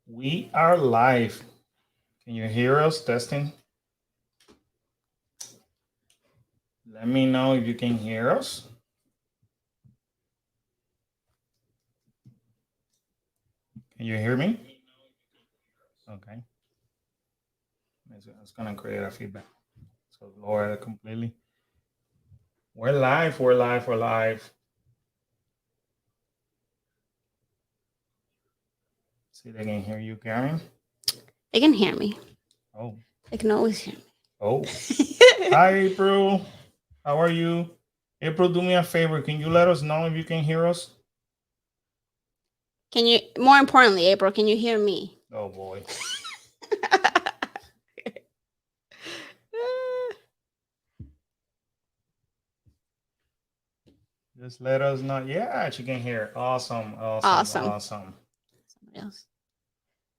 We are live. Can you hear us? Testing. Let me know if you can hear us. Can you hear me? Okay. It's gonna create a feedback. So lower it completely. We're live. We're live. We're live. See if they can hear you, Karen. They can hear me. Oh. They can always hear me. Oh. Hi, April. How are you? April, do me a favor. Can you let us know if you can hear us? Can you? More importantly, April, can you hear me? Oh boy. Just let us know. Yeah, she can hear. Awesome. Awesome. Awesome. Awesome. Somebody else.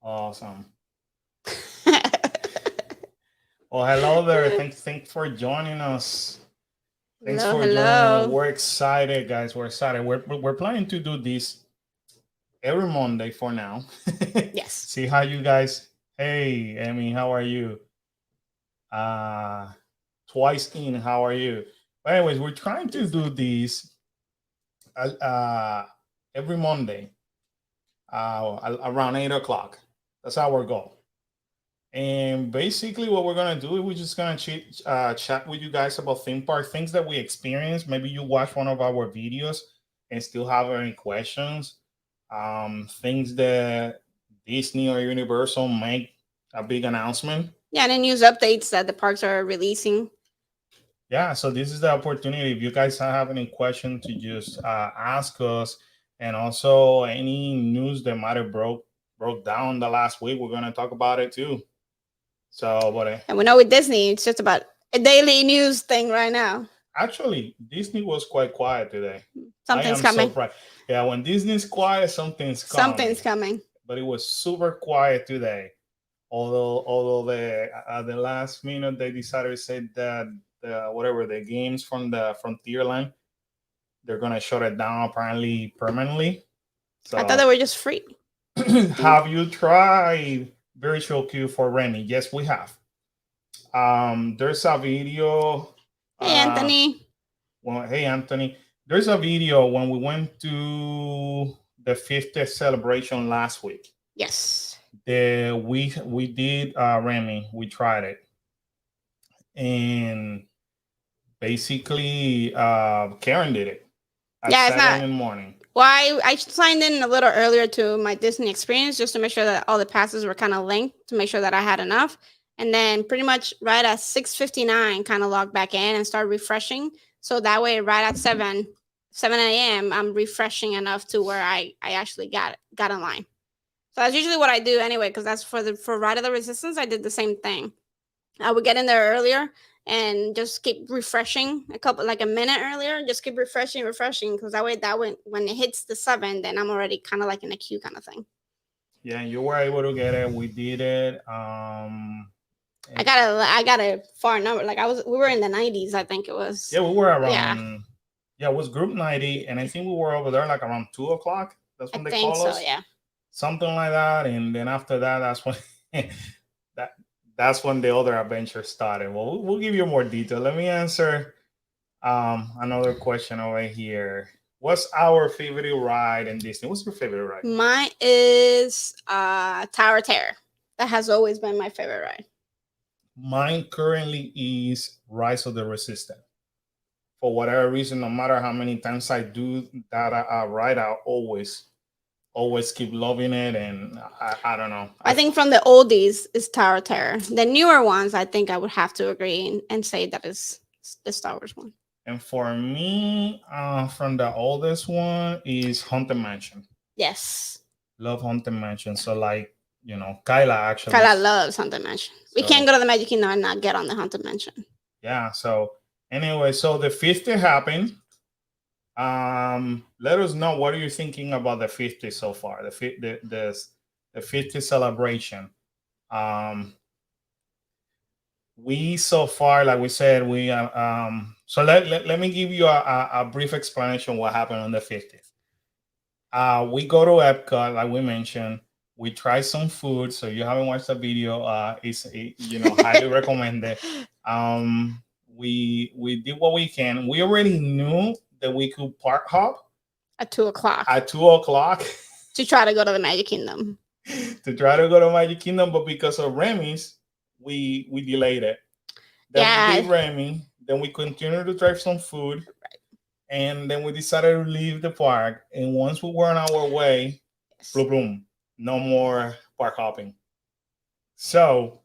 Awesome. Well, hello there. Thanks for joining us. Thanks Hello, for joining us. hello. We're excited, guys. We're excited. We're planning to do this every Monday for now. Yes. See how you guys. Hey, Emmy, how are you? Twice in, how are you? But anyways, we're trying to do this every Monday around 8 o'clock. That's our goal. And basically, what we're gonna do is we're just gonna chat with you guys about theme park things that we experienced. Maybe you watch one of our videos and still have any questions. Things that Disney or Universal make a big announcement. Yeah, and the news updates that the parks are releasing. Yeah, so this is the opportunity. If you guys have any questions, to just ask us, and also any news that might have broke down the last week, we're gonna talk about it too. So, but And we know with Disney, it's just about a daily news thing right now. actually, Disney was quite quiet today. I Something's am coming. surprised. Yeah, when Disney's quiet, something's coming. Something's coming. But it was super quiet today. Although the last minute they decided to say that the games from the Frontierland, they're gonna shut it down apparently permanently. So I thought they were just free. have you tried virtual queue for Remy? Yes, we have. There's a video. Hey, Anthony. Well, hey Anthony, there's a video when we went to the 50th celebration last week. Yes. We did Remy. We tried it, and basically Karen did it at Yeah, it's 7 not. in the morning. Well, I signed in a little earlier to my Disney experience just to make sure that all the passes were kind of linked to make sure that I had enough. And then pretty much right at 6:59 kind of logged back in and started refreshing. So that way right at 7 a.m. I'm refreshing enough to where I actually got in line. So that's usually what I do anyway, because that's for Ride of the Resistance, I did the same thing. I would get in there earlier and just keep refreshing a minute earlier, just keep refreshing, because that way when it hits the 7, then I'm already kind of like in a queue kind of thing. Yeah, you were able to get it. We did it. I got a far number. Like we were in the 90s, I think it was. Yeah, we were around. Yeah, it was group 90, and I think we were over there like around 2 o'clock. That's when they call us. Yeah, something like that. And then after that, that's when that that's when the other adventure started. Well, we'll give you more detail. Let me answer another question over here. What's our favorite ride in Disney? What's your favorite ride? Mine is Tower of Terror. That has always been my favorite ride. Mine currently is Rise of the Resistance. For whatever reason, no matter how many times I do that ride, I always keep loving it, and I don't know. I think from the oldies is Tower of Terror. The newer ones, I think I would have to agree and say that is the Star Wars one. And for me, from the oldest one is Haunted Mansion. Yes. Love Haunted Mansion. So like, Kyla loves Haunted Mansion. So, we can't go to the Magic Kingdom and not get on the Haunted Mansion. Yeah. So anyway, so the 50 happened. Let us know what are you thinking about the 50 so far. The 50 celebration. We so far, like we said, so let me give you a brief explanation what happened on the 50th. We go to Epcot, like we mentioned. We try some food. So you haven't watched the video, highly recommended. We did what we can. We already knew that we could park hop At 2 o'clock at 2 o'clock to try to go to the Magic Kingdom. to try to go to Magic Kingdom, but because of Remy's, we delayed it. Then we did Remy. Then we continued to try some food, and then we decided to leave the park. And once we were on our way, boom, boom, no more park hopping. So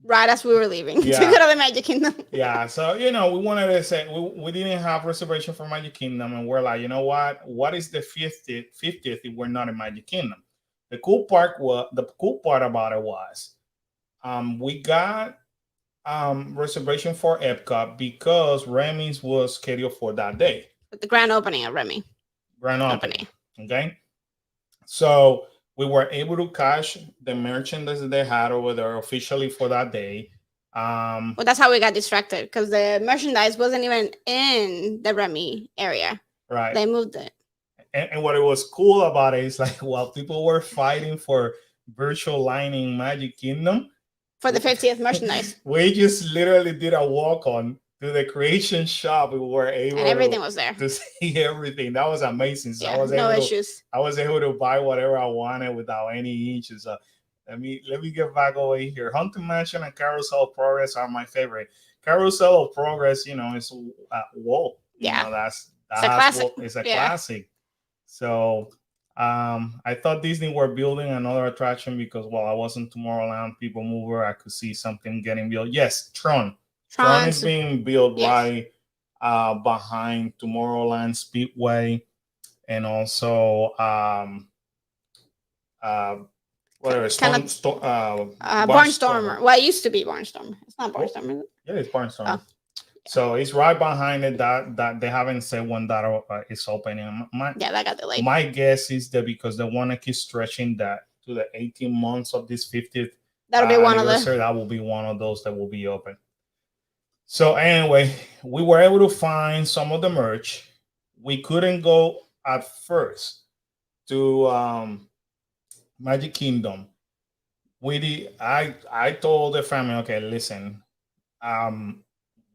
right as we were leaving to go to the Magic Kingdom. Yeah, so we wanted to say we didn't have reservation for Magic Kingdom, and we're like, you know what is the 50th if we're not in Magic Kingdom? The cool part about it was we got reservation for Epcot because Remy's was scheduled for that day. With the grand opening of Remy. Grand opening. Okay. So we were able to cash the merchandise that they had over there officially for that day. Well, that's how we got distracted because the merchandise wasn't even in the Remy area. Right. They moved it. And what it was cool about it is like while people were fighting for virtual lining Magic Kingdom for the 50th merchandise, we just literally did a walk on to the creation shop. We were able and everything was there to see everything. That was amazing. So I was able to buy whatever I wanted without any issues. Let me get back over here. Haunted Mansion and Carousel of Progress are my favorite. Carousel of Progress, is whoa. That's a classic. It's a classic. So I thought Disney were building another attraction because while I wasn't Tomorrowland, People Mover, I could see something getting built. Yes, Tron is being built right behind Tomorrowland Speedway, and also whatever Barnstormer. Well, it used to be Barnstormer. It's not Barnstormer, is it? Yeah, it's Barnstormer. Oh. So it's right behind it. That they haven't said when that is opening. That got delayed. My guess is that because they want to keep stretching that to the 18 months of this 50th. That'll be one of them. That will be one of those that will be open. So anyway, we were able to find some of the merch. We couldn't go at first to Magic Kingdom. I told the family, okay, listen,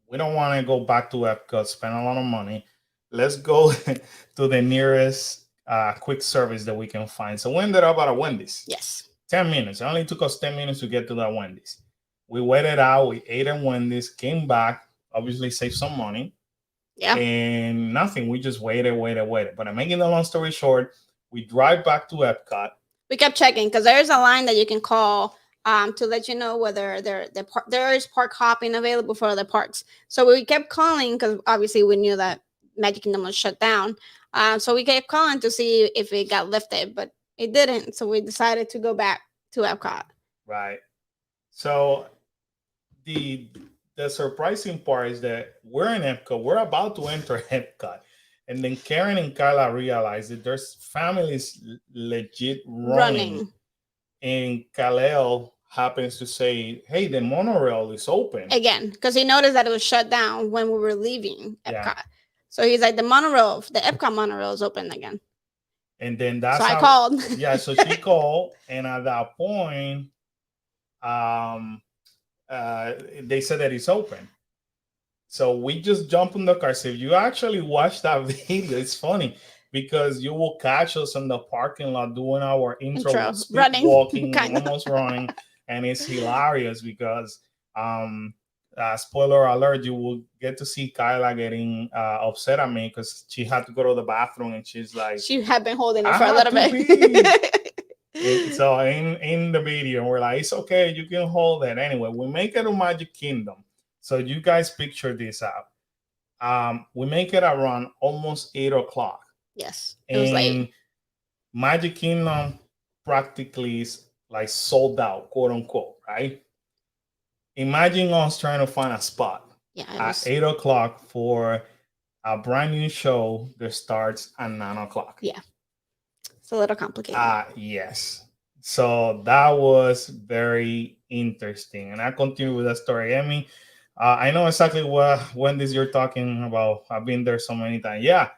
we don't want to go back to Epcot, spend a lot of money. Let's go to the nearest quick service that we can find. So we ended up at a Wendy's. Yes. 10 minutes. It only took us 10 minutes to get to that Wendy's. We waited out. We ate at Wendy's, came back, obviously saved some money. Yeah. And nothing. We just waited. But I'm making the long story short. We drive back to Epcot. We kept checking because there's a line that you can call to let you know whether there is park hopping available for other parks. So we kept calling because obviously we knew that Magic Kingdom was shut down. So we kept calling to see if it got lifted, but it didn't. So we decided to go back to Epcot. Right. So the surprising part is that we're in Epcot. We're about to enter Epcot. And then Karen and Kyla realized that there's families legit running. And Kalel happens to say, hey, the monorail is open. Again, because he noticed that it was shut down when we were leaving Epcot. Yeah. So he's like, the Epcot monorail is open again. And then that's I called. Yeah, so she called. And at that point, they said that it's open. So we just jumped in the car. So if you actually watch that video, it's funny because you will catch us in the parking lot doing our intro running, walking, almost running, and it's hilarious because spoiler alert, you will get to see Kyla getting upset at me because she had to go to the bathroom and she's like, she had been holding it for a little bit. So in the video, we're like, it's okay, you can hold it. Anyway, we make it to Magic Kingdom. So you guys picture this out. We make it around almost 8 o'clock. Yes, it was late. Magic Kingdom practically is like sold out, quote unquote, right? Imagine us trying to find a spot at 8 o'clock for a brand new show that starts at 9 o'clock. Yeah, it's a little complicated. Yes. So that was very interesting. And I continue with that story. Emmy, I know exactly what Wendy's you're talking about. I've been there so many times. Yeah.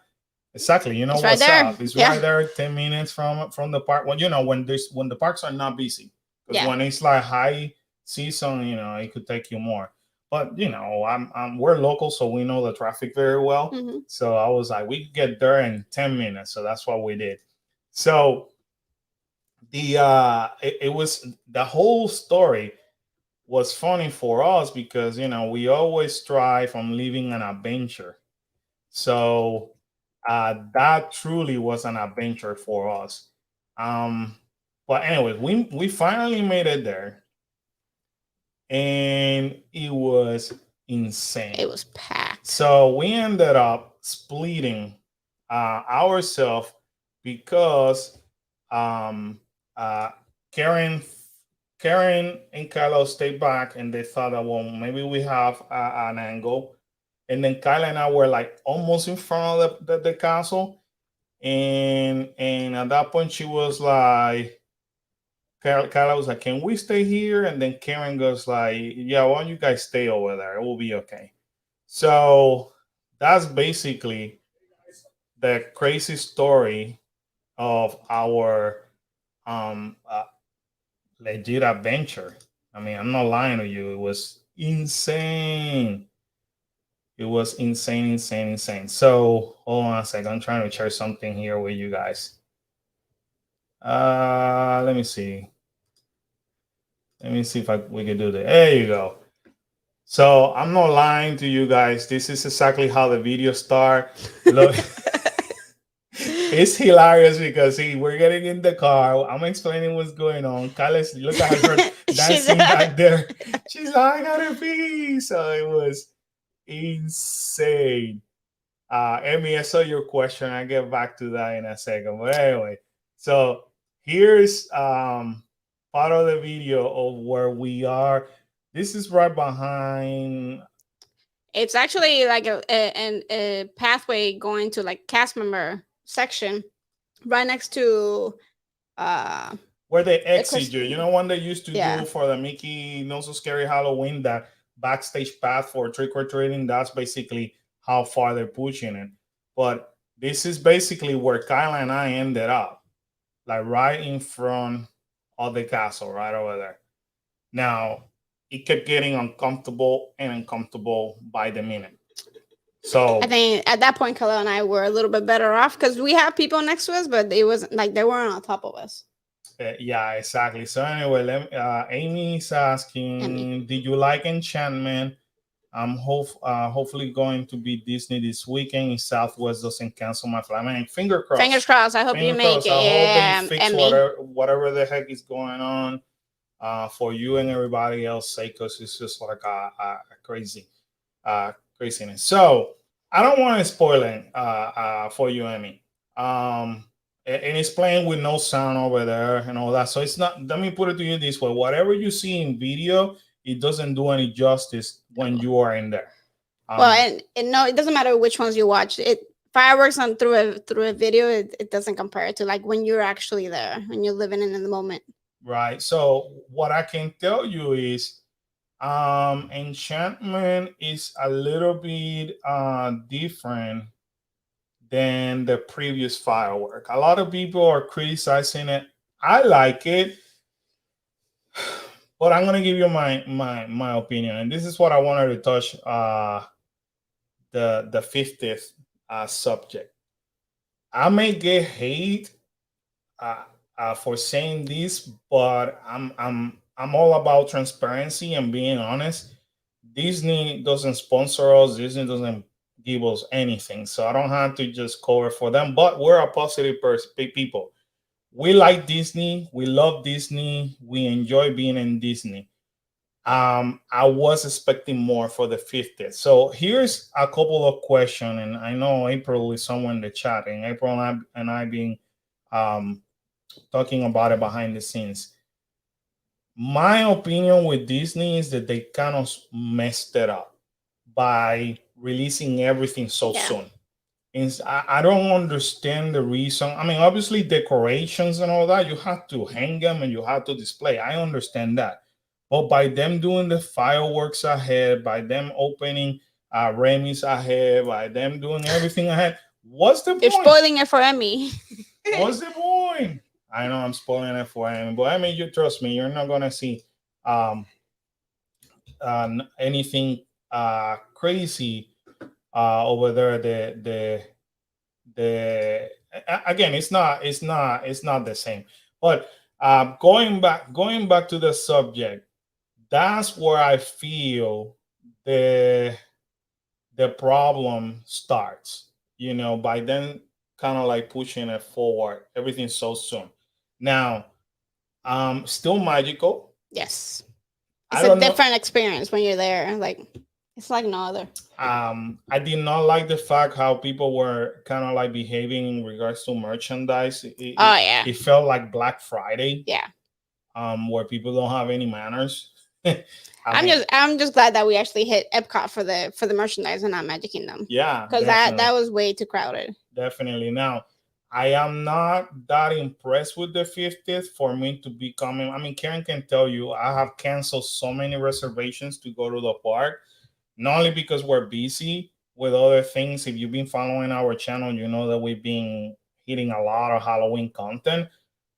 Exactly. You know It's right what's there. up. It's Yeah. right there, 10 minutes from the park. Well, when the parks are not busy. Because Yeah. when it's like high season, it could take you more. But we're local, so we know the traffic very well. Hmm. So I was like, we could get there in 10 minutes. So that's what we did. So it was the whole story was funny for us because we always strive from living an adventure. So that truly was an adventure for us. Um, but anyway, we finally made it there, and it was insane. It was packed. So we ended up splitting ourselves because um, uh, Karen, Karen and Kylo stayed back, and they thought that well maybe we have an angle, and then Kyla and I were like almost in front of the castle, and at that point she was like. Kyla was like, "Can we stay here?" And then Karen goes like, "Yeah, why don't you guys stay over there? It will be okay." So that's basically the crazy story of our um uh, legit adventure. I mean, I'm not lying to you. It was insane. It was insane, insane, insane. So hold on a second. I'm trying to share something here with you guys. Let me see. Let me see if we can do that. There you go. So I'm not lying to you guys. This is exactly how the video start. Look, it's hilarious because we're getting in the car. I'm explaining what's going on. Kyle's look at her dancing back there. She's like, I gotta pee. So it was insane. Emmy, I saw your question. I'll get back to that in a second. But anyway, so here's part of the video of where we are. This is right behind. It's actually like a pathway going to like cast member section, right next to Where they exit you. You know when they used to Yeah. do for the Mickey Not So Scary Halloween, that backstage path for trick or treating. That's basically how far they're pushing it. But this is basically where Kyla and I ended up, like right in front of the castle, right over there. Now it kept getting uncomfortable and uncomfortable by the minute. So I think at that point, Khalil and I were a little bit better off because we have people next to us, but it wasn't like they weren't on top of us. yeah, exactly. So anyway, Amy is asking, Amy. did you like Enchantment? I'm hopefully going to be Disney this weekend if Southwest doesn't cancel my flight. I mean, finger crossed. Fingers crossed. I hope you make it. I hope they fix Emmy. whatever the heck is going on for you and everybody else sake, because it's just like a crazy craziness. So I don't want to spoil it for you, Emmy. And it's playing with no sound over there and all that. So it's not. Let me put it to you this way: whatever you see in video, it doesn't do any justice when you are in there. Well, and no, it doesn't matter which ones you watch. It fireworks on through a video. It doesn't compare to like when you're actually there, when you're living in the moment. Right. So what I can tell you is Enchantment is a little bit different than the previous firework. A lot of people are criticizing it. I like it, but I'm gonna give you my opinion, and this is what I wanted to touch the 50th subject. I may get hate for saying this, but I'm all about transparency and being honest. Disney doesn't sponsor us. Disney doesn't give us anything, so I don't have to just cover for them. But we're a positive people. We like Disney. We love Disney. We enjoy being in Disney. I was expecting more for the 50th. So here's a couple of questions, and I know April is somewhere in the chat, and April and I being talking about it behind the scenes. My opinion with Disney is that they kind of messed it up by releasing everything so soon. And I don't understand the reason. I mean, obviously decorations and all that, you have to hang them and you have to display. I understand that. But by them doing the fireworks ahead, by them opening Remy's ahead, by them doing everything ahead, What's the You're point? spoiling it for Emmy. What's the point? I know I'm spoiling it for him, but I mean, you trust me, you're not gonna see um anything crazy over there. Again, it's not the same. But going back to the subject, that's where I feel the the problem starts. By then kind of like pushing it forward, everything so soon. Now, still magical. Yes. I It's a don't know. different experience when you're there. Like it's like no other. I did not like the fact how people were kind of like behaving in regards to merchandise. Oh yeah. It felt like Black Friday, Yeah. where people don't have any manners. I'm just glad that we actually hit Epcot for the merchandise and not Magic Kingdom. Yeah, Because that was way too crowded. definitely. Now, I am not that impressed with the 50th for me to be coming. I mean, Karen can tell you, I have canceled so many reservations to go to the park, not only because we're busy with other things. If you've been following our channel, you know that we've been hitting a lot of Halloween content,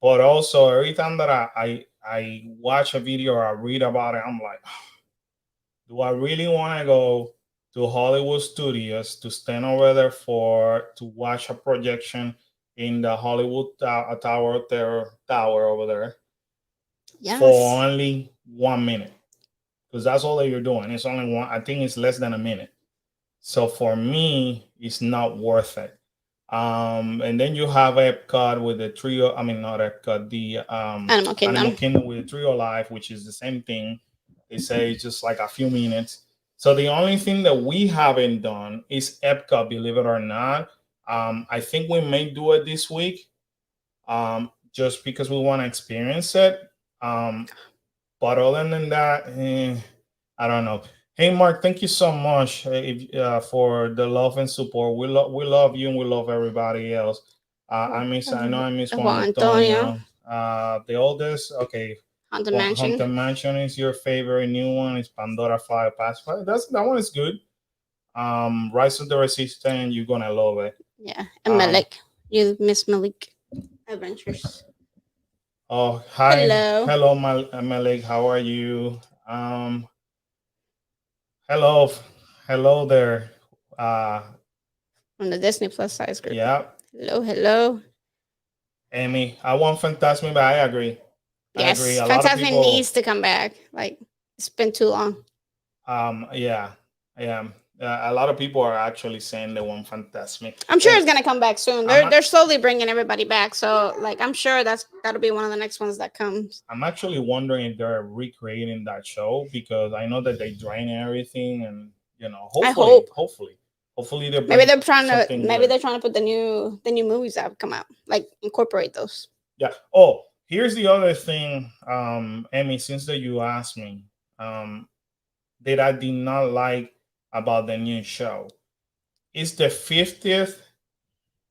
but also every time that I watch a video or I read about it, I'm like, do I really want to go to Hollywood Studios to stand over there to watch a projection in the Hollywood Tower over there Yes. for only 1 minute? Because that's all that you're doing. It's only one. I think it's less than a minute. So for me, it's not worth it. And then you have Epcot with the trio. I mean, not Epcot, the Animal Kingdom. Animal Kingdom with the Trio Life, which is the same thing. They say it's just like a few minutes. So the only thing that we haven't done is Epcot, believe it or not. I think we may do it this week, just because we want to experience it. But other than that, I don't know. Hey, Mark, thank you so much for the love and support. We love you and we love everybody else. I know I miss Juan Juan Antonio. Antonio. The oldest, okay. Haunted Mansion. Haunted Mansion is your favorite. New one is Pandora Fire Pacifier. That one is good. Rise of the Resistance, you're gonna love it. Yeah, and Malik. You miss Malik Adventures. Oh, hi. Hello. Malik. How are you? Hello, hello there. From the Disney Plus size group. Yeah. Hello. Amy, I want Fantasmic, but I agree. Yes, I agree. Fantasmic needs to come back. Like it's been too long. Yeah. A lot of people are actually saying they want Fantasmic. I'm sure it's gonna come back soon. They're slowly bringing everybody back. So like I'm sure that'll be one of the next ones that comes. I'm actually wondering if they're recreating that show, because I know that they drain everything, and hopefully maybe they're trying to put the new movies that have come out, like incorporate those. Yeah. Oh, here's the other thing, Emmy, since that you asked me, that I did not like about the new show. It's the 50th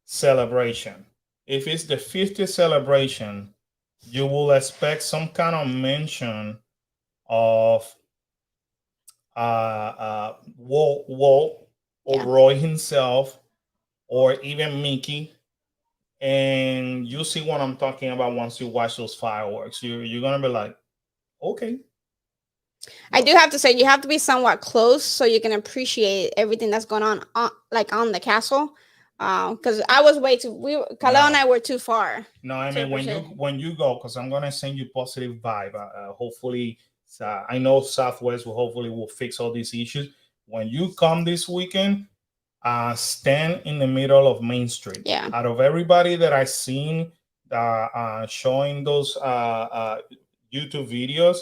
celebration. If it's the 50th celebration, you will expect some kind of mention of Walt or Roy himself, or even Mickey. And you see what I'm talking about once you watch those fireworks. You're gonna be like, okay. I do have to say, you have to be somewhat close so you can appreciate everything that's going on the castle. Because I was Kaleo and I were too far. No, I mean when you go, because I'm gonna send you positive vibe. Hopefully, I know Southwest will fix all these issues. When you come this weekend, stand in the middle of Main Street. Yeah. Out of everybody that I've seen showing those YouTube videos,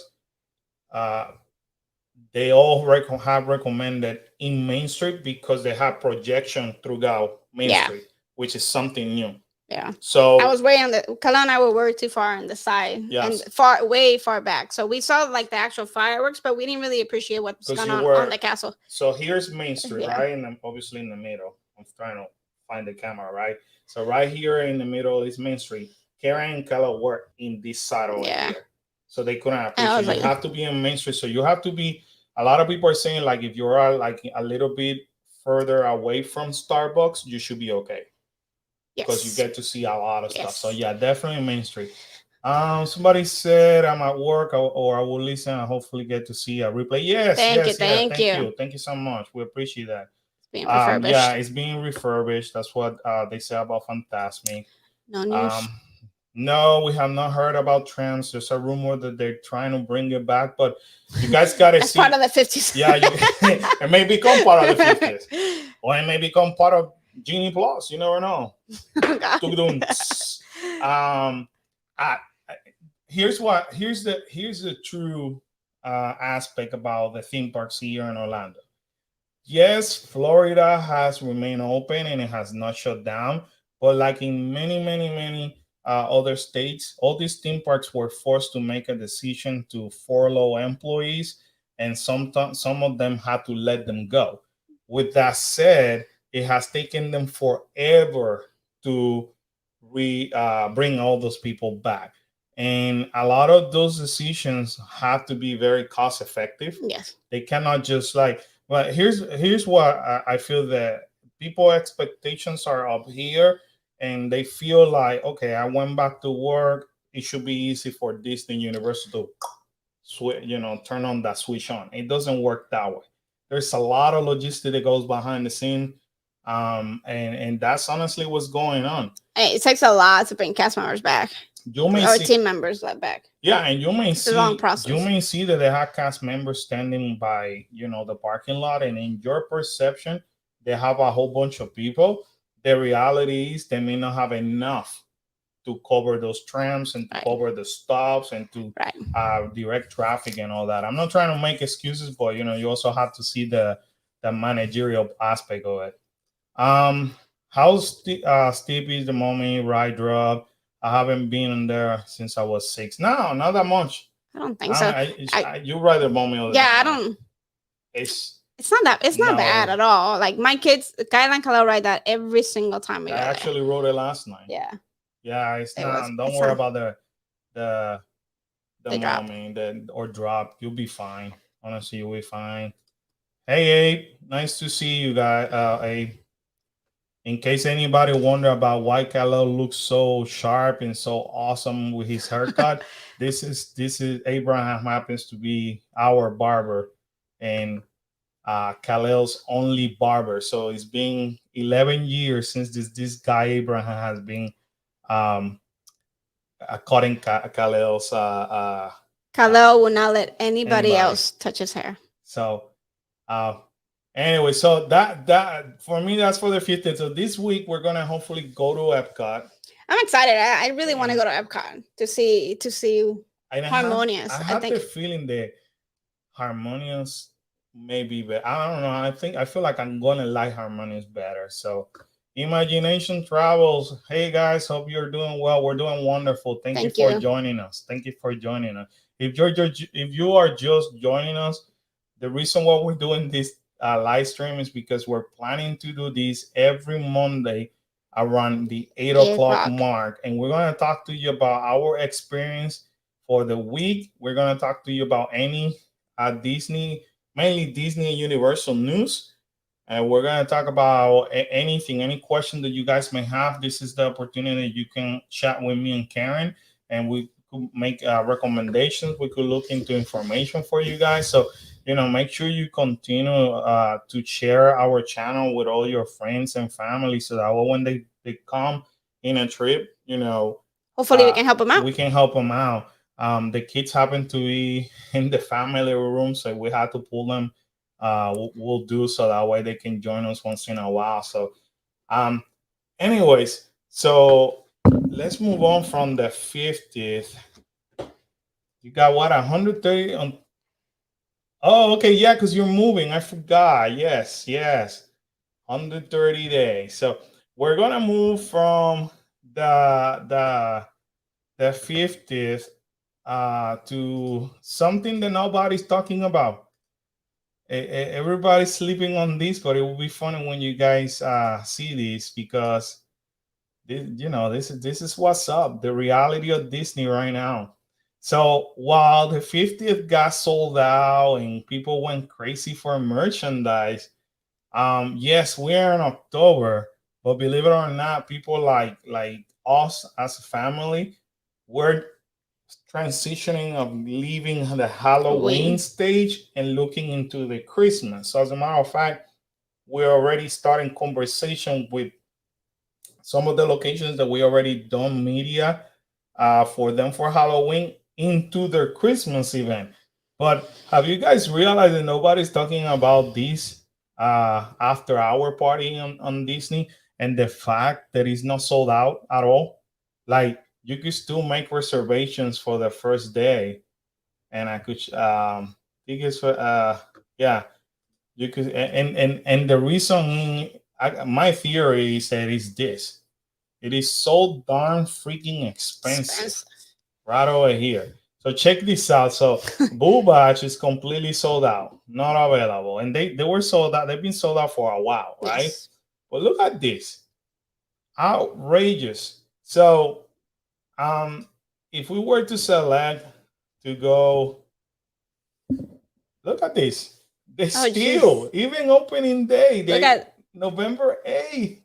they all have recommended in Main Street because they have projection throughout Main Street, which is something new. Yeah. So I was Kaleo and I were too far on the side and way far back. So we saw like the actual fireworks, but we didn't really appreciate what's going on the castle. So here's Main Street, right? And obviously in the middle. I'm trying to find the camera, right? So right here in the middle is Main Street. Karen and Kaleo were in this side over here. So they couldn't appreciate. You have to be in Main Street. So you have to be. A lot of people are saying like if you are like a little bit further away from Starbucks, you should be okay because you Yes. get to see a lot of stuff. So Yes. yeah, definitely Main Street. Somebody said I'm at work or I will listen and hopefully get to see a replay. Yes, Thank you. yes, yes. Thank Thank you. you. Thank you so much. We appreciate that. It's being Yeah, refurbished. it's being refurbished. That's what they say about Fantasmic. No news. Um, no, we have not heard about trams. There's a rumor that they're trying to bring it back, but you guys gotta As see. part of the 50s. Yeah, it may become part of the 50s, or it may become part of Genie Plus. You never know. Oh, God. um, I, here's the true aspect about the theme parks here in Orlando. Yes, Florida has remained open and it has not shut down, but like in many other states, all these theme parks were forced to make a decision to furlough employees, and sometimes some of them had to let them go. With that said, it has taken them forever to bring all those people back, and a lot of those decisions have to be very cost effective. Yes. They cannot just like, but here's what I feel that people expectations are up here, and they feel like, okay, I went back to work. It should be easy for Disney Universal to turn on that switch on. It doesn't work that way. There's a lot of logistics that goes behind the scene, and that's honestly what's going on. Hey, it takes a lot to bring cast members back. You may Or see, team members back. yeah, and you may It's a long see process. you may see that they have cast members standing by the parking lot, and in your perception, they have a whole bunch of people. The reality is they may not have enough to cover those trams and to Right. cover the stops and to Right. direct traffic and all that. I'm not trying to make excuses, but you also have to see the managerial aspect of it. How's steep is the moment ride drop? I haven't been in there since I was 6. No, not that much. I don't think so. You ride the moment. Yeah, I don't. It's not that. It's not No. bad at all. Like my kids, Kyle and Khalil ride that every single time we I go there. actually rode it last night. Yeah. Yeah, it's It not. was- Don't it's worry not- about the The drop. moment or drop. You'll be fine. Honestly, you'll be fine. Hey, Abe, nice to see you guys. Abe. In case anybody wonder about why Khalil looks so sharp and so awesome with his haircut, this is Abraham happens to be our barber and Khalil's only barber. So it's been 11 years since this guy Abraham has been cutting Khalil's. Khalil will not let anybody else touch his hair. So, anyway, so that for me, that's for the 50th. So this week we're gonna hopefully go to Epcot. I'm excited. I really want to go to Epcot to see Harmonious. I have the feeling that Harmonious maybe, but I don't know. I feel like I'm gonna like Harmonious better. So, Imagination Travels. Hey guys, hope you're doing well. We're doing wonderful. Thank you for joining us. Thank you for joining us. If you are just joining us, the reason why we're doing this live stream is because we're planning to do this every Monday around the 8 o'clock mark, and we're going to talk to you about our experience for the week. We're going to talk to you about any Disney, mainly Disney and Universal news, and we're going to talk about anything, any question that you guys may have. This is the opportunity you can chat with me and Karen, and we could make recommendations. We could look into information for you guys. So make sure you continue to share our channel with all your friends and family, so that when they come in a trip, hopefully we can help them out. We can help them out. The kids happen to be in the family room, so we had to pull them. We'll do so that way they can join us once in a while. So, anyways, so let's move on from the 50th. You got what, 130 on? Oh, okay, yeah, because you're moving. I forgot. Yes, 130 days. So we're gonna move from the 50th to something that nobody's talking about. Everybody's sleeping on this, but it will be funny when you guys see this, because this is what's up, the reality of Disney right now. So while the 50th got sold out and people went crazy for merchandise, Yes, we're in October, but believe it or not, people like us as a family, we're transitioning of leaving the Halloween Wing. stage and looking into the Christmas. So as a matter of fact, we're already starting conversation with some of the locations that we already done media for them for Halloween into their Christmas event. But have you guys realized that nobody's talking about this after hour party on Disney and the fact that it's not sold out at all? Like you could still make reservations for the first day, and I could think it's for yeah, you could and the reason my theory is that is this: it is so darn freaking expensive Expensive. right over here. So check this out. So Boo Batch is completely sold out, not available, and they were sold out. They've been sold out for a while, right? Yes. But look at this, outrageous. So if we were to select to go, look at this. They Oh, still, jeez. even opening day, Look they at November 8th,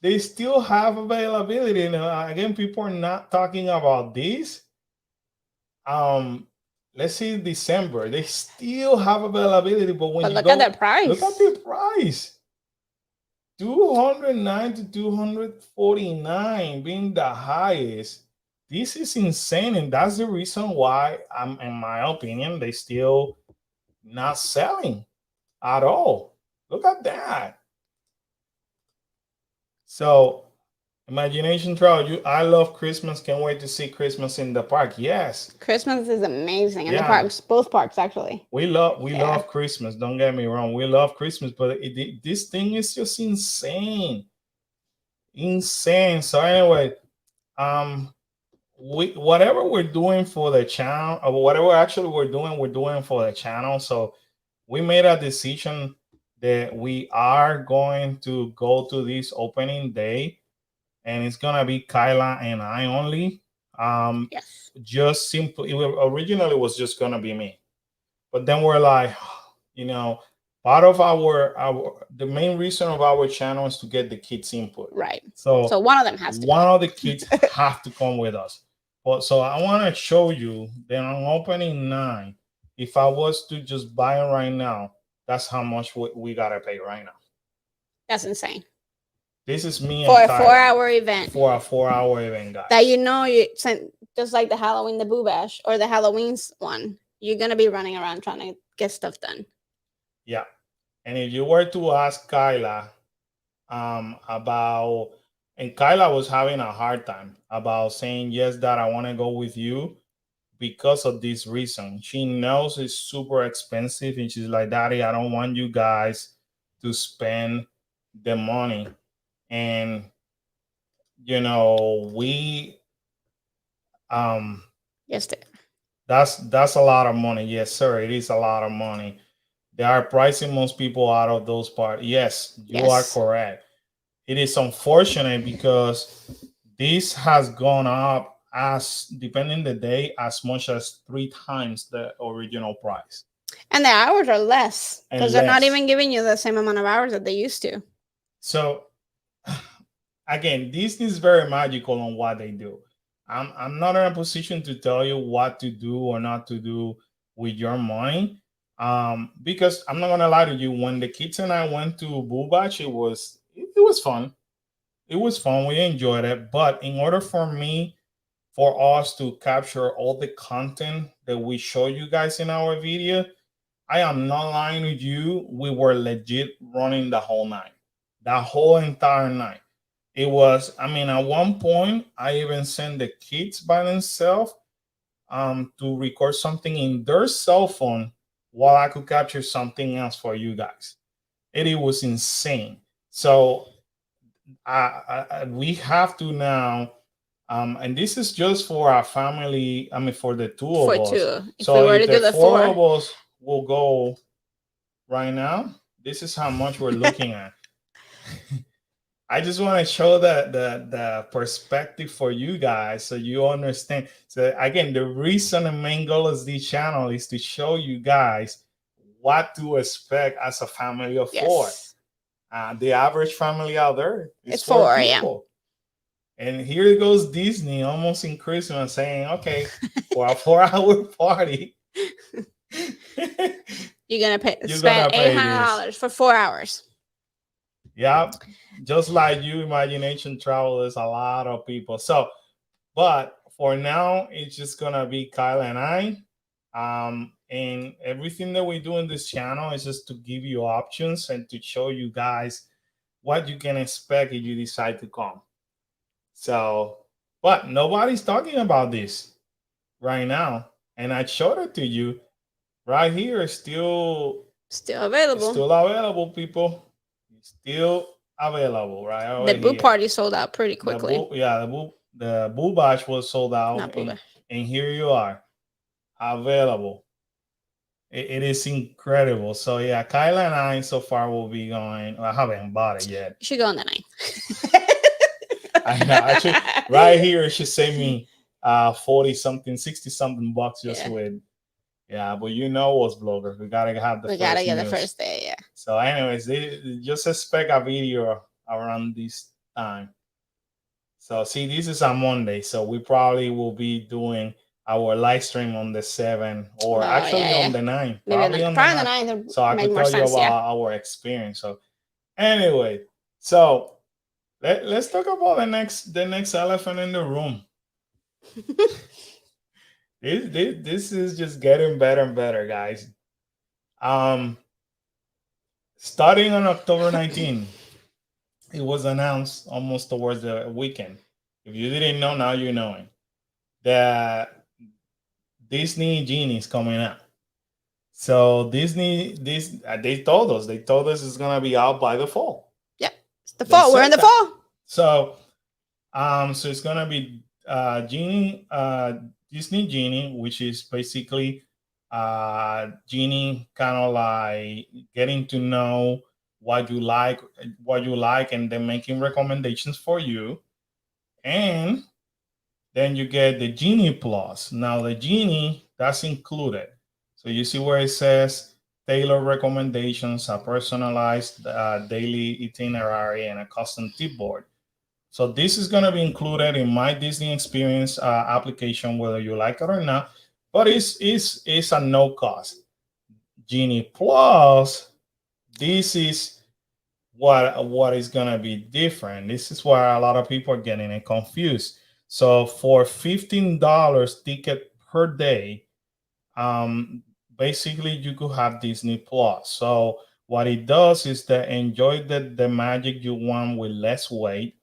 they still have availability. Now, again, people are not talking about this. Um, let's see December. They still have availability, but when but you look at go, the look at price. the price. 209 to 249 being the highest. This is insane, and that's the reason why I'm, in my opinion, they still not selling at all. Look at that. So, imagination travel. I love Christmas. Can't wait to see Christmas in the park. Yes, Christmas is amazing in the yeah. parks, both parks actually. We Yeah. love Christmas. Don't get me wrong. We love Christmas, but this thing is just insane, insane. So anyway, um, we whatever we're doing for the channel, or whatever actually we're doing for the channel. So we made a decision that we are going to go to this opening day, and it's gonna be Kyla and I only. Yes. Just simply, originally was just gonna be me, but then we're like, you know, part of our the main reason of our channel is to get the kids input. Right. So So one of them has to one go. of the kids have to come with us. But so I want to show you that on opening 9, if I was to just buy it right now, that's how much we gotta pay right now. That's insane. This is me For and a Kyla 4-hour event for a 4-hour event, guys. that you know you sent just like the Halloween the Boo Bash or the Halloween's one, you're gonna be running around trying to get stuff done. Yeah. And if you were to ask Kyla about, and Kyla was having a hard time about saying yes, that I want to go with you because of this reason. She knows it's super expensive, and she's like, Daddy, I don't want you guys to spend the money. And we Yes, that's a lot of money. Yes, sir, it is a lot of money. They are pricing most people out of those parts. Yes, you are yes. correct. It is unfortunate because this has gone up, as depending the day, as much as 3 times the original price And the hours are less because and they're not less. even giving you the same amount of hours that they used to. So again, Disney is very magical on what they do. I'm not in a position to tell you what to do or not to do with your money. Because I'm not gonna lie to you, when the kids and I went to Boo Batch, it was fun. It was fun. We enjoyed it. But in order for us to capture all the content that we show you guys in our video, I am not lying with you. We were legit running the whole night, the whole entire night. It was, I mean, at one point, I even sent the kids by themselves to record something in their cell phone while I could capture something else for you guys. It was insane. So we have to now, and this is just for our family. I mean, for the two of For us. two. If we So were if to the do the four four, of us will go right now, this is how much we're looking at. I just want to show the perspective for you guys so you understand. So again, the reason the main goal of this channel is to show you guys what to expect as a family of 4. yes. The average family out there is It's four 4, yeah. people. And here goes Disney almost in Christmas saying, okay, for a 4-hour party, You're gonna pay you're spend gonna pay $800 this. for 4 hours. Yeah, just like you, Imagination Travel is a lot of people. So, but for now, it's just gonna be Kyle and I. And everything that we do in this channel is just to give you options and to show you guys what you can expect if you decide to come. So, but nobody's talking about this right now, and I showed it to you right here. Still It's available. still available, people. It's still available right over The boo here. party sold out pretty quickly. The boo bash was sold out, Not boo bash. and here you are, available. It is incredible. So yeah, Kyla and I so far will be going. I haven't bought it yet. You should go on the 9th. I know. Actually, right here it should save me 40 something, 60 something bucks just with. Yeah, but you know us bloggers, we gotta have the. We gotta get the first day, yeah. So, anyways, they just expect a video around this time. So, see, this is a Monday, so we probably will be doing our live stream on the 7th, or actually on the 9th. Probably on the 9th. So I could tell you about our experience. So, anyway, so let's talk about the next elephant in the room. This is just getting better and better, guys. Starting on October 19, it was announced almost towards the weekend. If you didn't know, now you know it. That Disney Genie is coming out. So they told us it's gonna be out by the fall. Yeah, it's the fall. We're in the fall. So it's gonna be Genie, Disney Genie, which is basically Genie kind of like getting to know what you like, and then making recommendations for you. And then you get the Genie Plus. Now the Genie, that's included. So you see where it says tailored recommendations, a personalized daily itinerary, and a custom tip board. So this is going to be included in my Disney Experience application, whether you like it or not. But it's a no cost. Genie Plus, this is what is going to be different. This is where a lot of people are getting it confused. So for $15 ticket per day, basically you could have Disney Plus. So what it does is to enjoy the magic you want with less wait.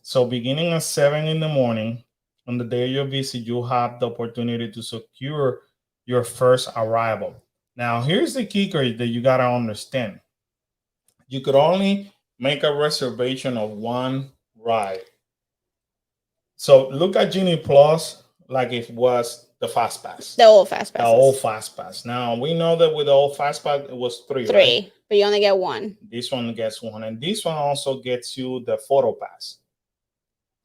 So beginning at 7 in the morning, on the day of your visit, you have the opportunity to secure your first arrival. Now, here's the kicker that you got to understand. You could only make a reservation of one ride. So look at Genie Plus like it was the Fast Pass. The old Fast Pass. The old Fast Pass. Now, we know that with the old Fast Pass, it was three, right? But you only get one. This one gets one. And this one also gets you the photo pass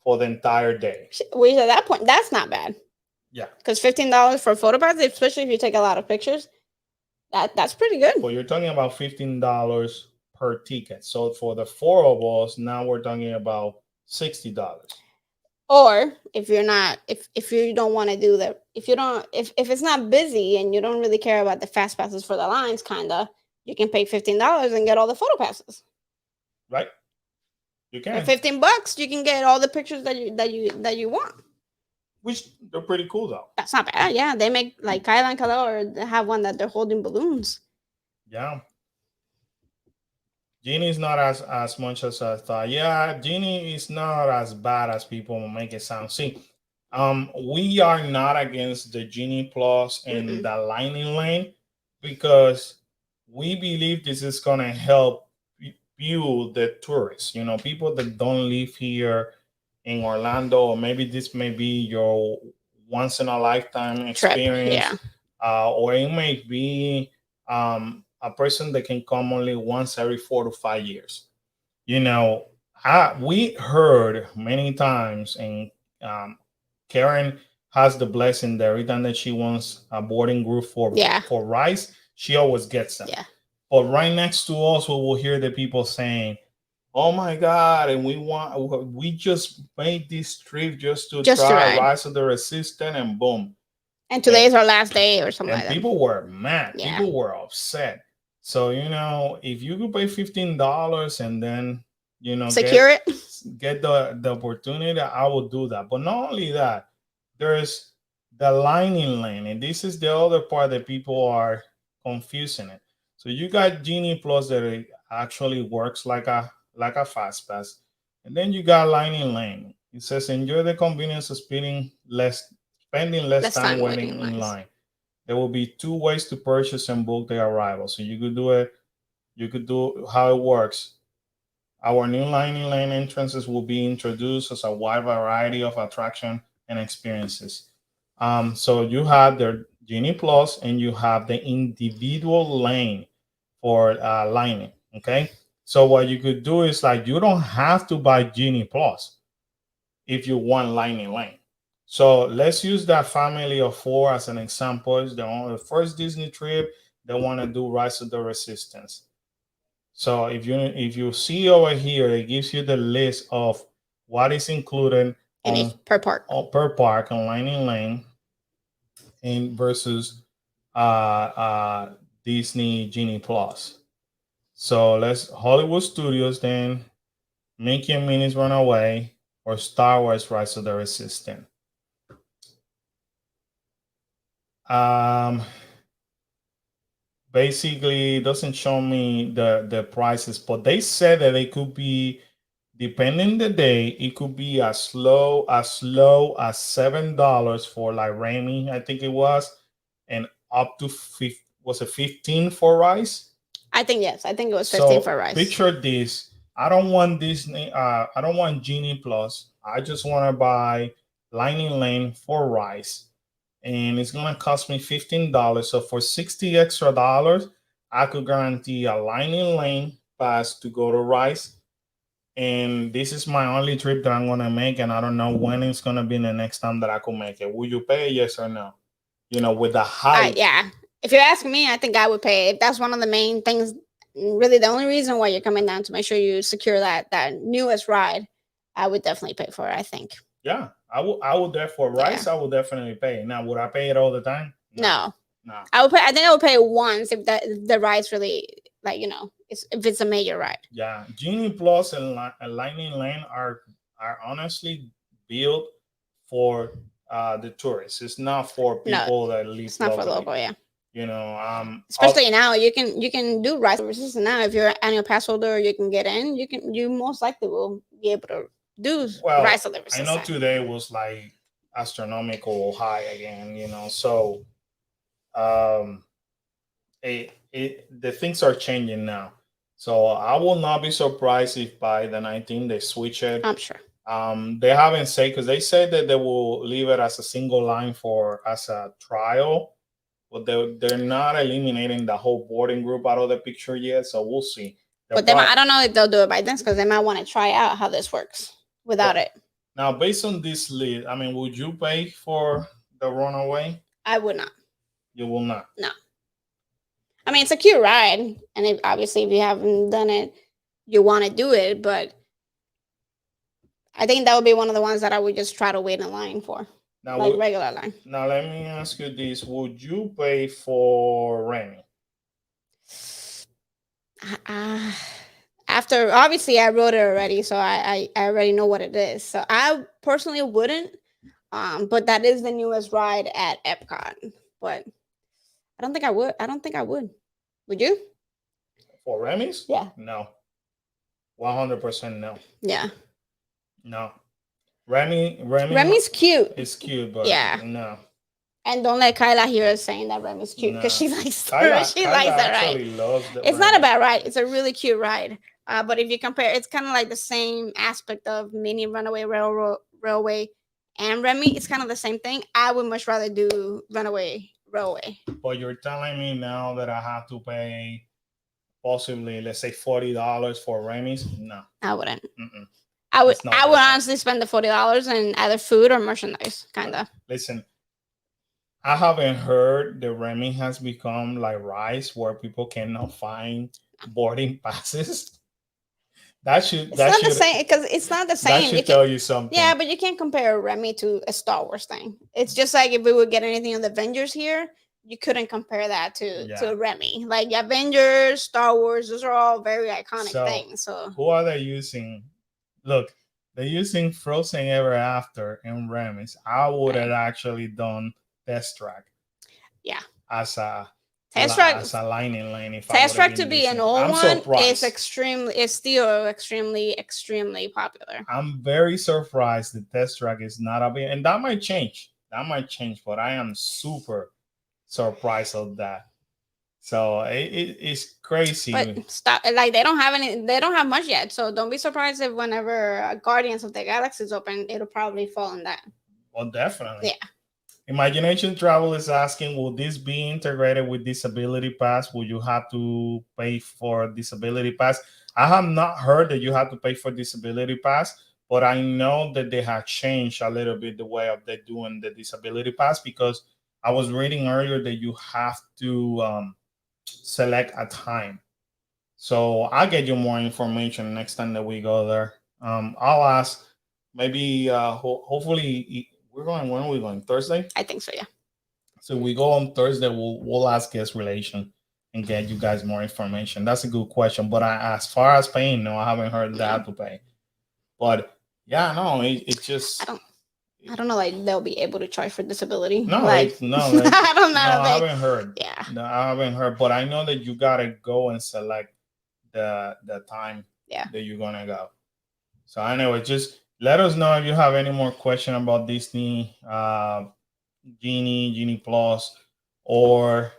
for the entire day. Which at that point, that's not bad. Yeah. Because $15 for a photo pass, especially if you take a lot of pictures, that's pretty good. Well, you're talking about $15 per ticket. So for the four of us, now we're talking about $60. Or if you're not, if you don't want to do that, if it's not busy and you don't really care about the fast passes for the lines, kinda, you can pay $15 and get all the photo passes. Right. You can. For $15, you can get all the pictures that you want. Which they're pretty cool though. That's not bad. Yeah, they make like Kyla and Khalil, or they have one that they're holding balloons. Yeah. Genie is not as much as I thought. Yeah, Genie is not as bad as people make it sound. See, we are not against the Genie Plus and the Lightning Lane because we believe this is gonna help you, the tourists. You know, people that don't live here in Orlando, or maybe this may be your once in a lifetime experience. Or it may be a person that can come only once every 4 to 5 years. You know, we heard many times, and Karen has the blessing that every time that she wants a boarding group for rice, she always gets them. Yeah. But right next to us, we will hear the people saying, "Oh my God!" And we just made this trip just to Just to try ride. Rise of the Resistance, and boom. And today is our last day or something And like that. people were mad. Yeah. People were upset. So if you could pay $15 and then Secure it. get the opportunity, I will do that. But not only that, there's the lining lane, and this is the other part that people are confusing it. So you got Genie Plus that it actually works like a fast pass, and then you got lining lane. It says enjoy the convenience of spending less time waiting in line. There will be two ways to purchase and book the arrival. So you could do it. You could do how it works. Our new lining lane entrances will be introduced as a wide variety of attraction and experiences. So you have the Genie Plus and you have the individual lane for lining. Okay. So what you could do is like you don't have to buy Genie Plus if you want lining lane. So let's use that family of four as an example. It's the first Disney trip. They want to do Rise of the Resistance. So if you see over here, it gives you the list of what is included per park. Per park on lining lane and versus Disney Genie Plus. So let's Hollywood Studios, then Mickey and Minnie's Runaway, or Star Wars Rise of the Resistance. Basically, it doesn't show me the prices, but they said that it could be, depending the day, it could be as low as $7 for like Remy, I think it was, and up to was it 15 for Rise? I think yes. I think it was 15 for Rise. Picture this. I don't want Disney. I don't want Genie Plus. I just want to buy lining lane for Rise, and it's gonna cost me $15. So for $60 extra, I could guarantee a lining lane pass to go to Rise. And this is my only trip that I'm gonna make, and I don't know when it's gonna be the next time that I could make it. Will you pay? Yes or no? With the hype. Yeah. If you're asking me, I think I would pay. If that's one of the main things, really the only reason why you're coming down, to make sure you secure that newest ride, I would definitely pay for it, I think. Yeah, I would therefore Rise. Yeah. I would definitely pay. Now, would I pay it all the time? No. I would pay. I think I would pay once if the ride's really if it's a major ride. Yeah, Genie Plus and Lightning Lane are honestly built for the tourists. It's not for people that live. It's not locally. For local, yeah. Especially now, you can do Rise of Resistance now. If you're an annual pass holder, you can get in. You most likely will be able to do Rise of the Resistance. I know today was like astronomical high again. So the things are changing now. So I will not be surprised if by the 19th they switch it. I'm sure. They haven't said, because they said that they will leave it as a single line as a trial, but they're not eliminating the whole boarding group out of the picture yet. So we'll see. But I don't know if they'll do it by then, because they might want to try out how this works without it. Now, based on this list, I mean, would you pay for the Runaway? I would not. You will not? No. I mean, it's a cute ride, and obviously, if you haven't done it, you want to do it. But I think that would be one of the ones that I would just try to wait in line for, now, like regular line. Now, let me ask you this: would you pay for Remy? After, obviously, I wrote it already, so I already know what it is. So I personally wouldn't. But that is the newest ride at Epcot. But I don't think I would. Would you? For Remy's? Yeah. No. 100% no. Yeah. No. Remy's cute. It's cute, but yeah. No. And don't let Kyla hear us saying that Remy's cute, because she likes Kyla likes that ride. Loves it's not a bad ride. It's a really cute ride. But if you compare, it's kind of like the same aspect of Mini Runaway Railway and Remy. It's kind of the same thing. I would much rather do Runaway Railway. But you're telling me now that I have to pay possibly, let's say, $40 for Remy's? No, I wouldn't. Mm-mm. I would honestly spend the $40 in either food or merchandise, kind of. Listen, I haven't heard the Remy has become like Rice, where people cannot find boarding passes. That should It's that not the should same because it's not the that same. You should can, tell you yeah, something. but you can't compare Remy to a Star Wars thing. It's just like if we would get anything on the Avengers here, you couldn't compare that Yeah. to Remy. Like Avengers, Star Wars, those are all very iconic So things. So who are they using? Look, they're using Frozen Ever After and Remy's. I would have right, actually done Test Track yeah. as a Test Track, as a lining lane if I Test would have Track to been be an Disney. old I'm one surprised. is still extremely popular. I'm very surprised the Test Track is not a bit, and that might change. That might change, but I am super surprised of that. So it's But crazy. stop, like they don't have much yet. So don't be surprised if whenever Guardians of the Galaxy is open, it'll probably fall in that. Well, definitely. Yeah. Imagination Travel is asking, will this be integrated with Disability Pass? Will you have to pay for Disability Pass? I have not heard that you have to pay for Disability Pass, but I know that they have changed a little bit the way of they doing the Disability Pass, because I was reading earlier that you have to select a time. So I'll get you more information next time that we go there. I'll ask, maybe hopefully we're going, when are we going? Thursday? I think so. Yeah. So we go on Thursday. We'll ask guest relation and get you guys more information. That's a good question. But as far as paying, no, I haven't heard Yeah. that to pay. But yeah, no, it I just don't know. Like they'll be able to charge for disability. no, Like no, I don't no, know. I haven't heard. Yeah. No, I haven't heard. But I know that you gotta go and select the time Yeah. that you're gonna go. So anyway, just let us know if you have any more question about Disney, Genie Plus, or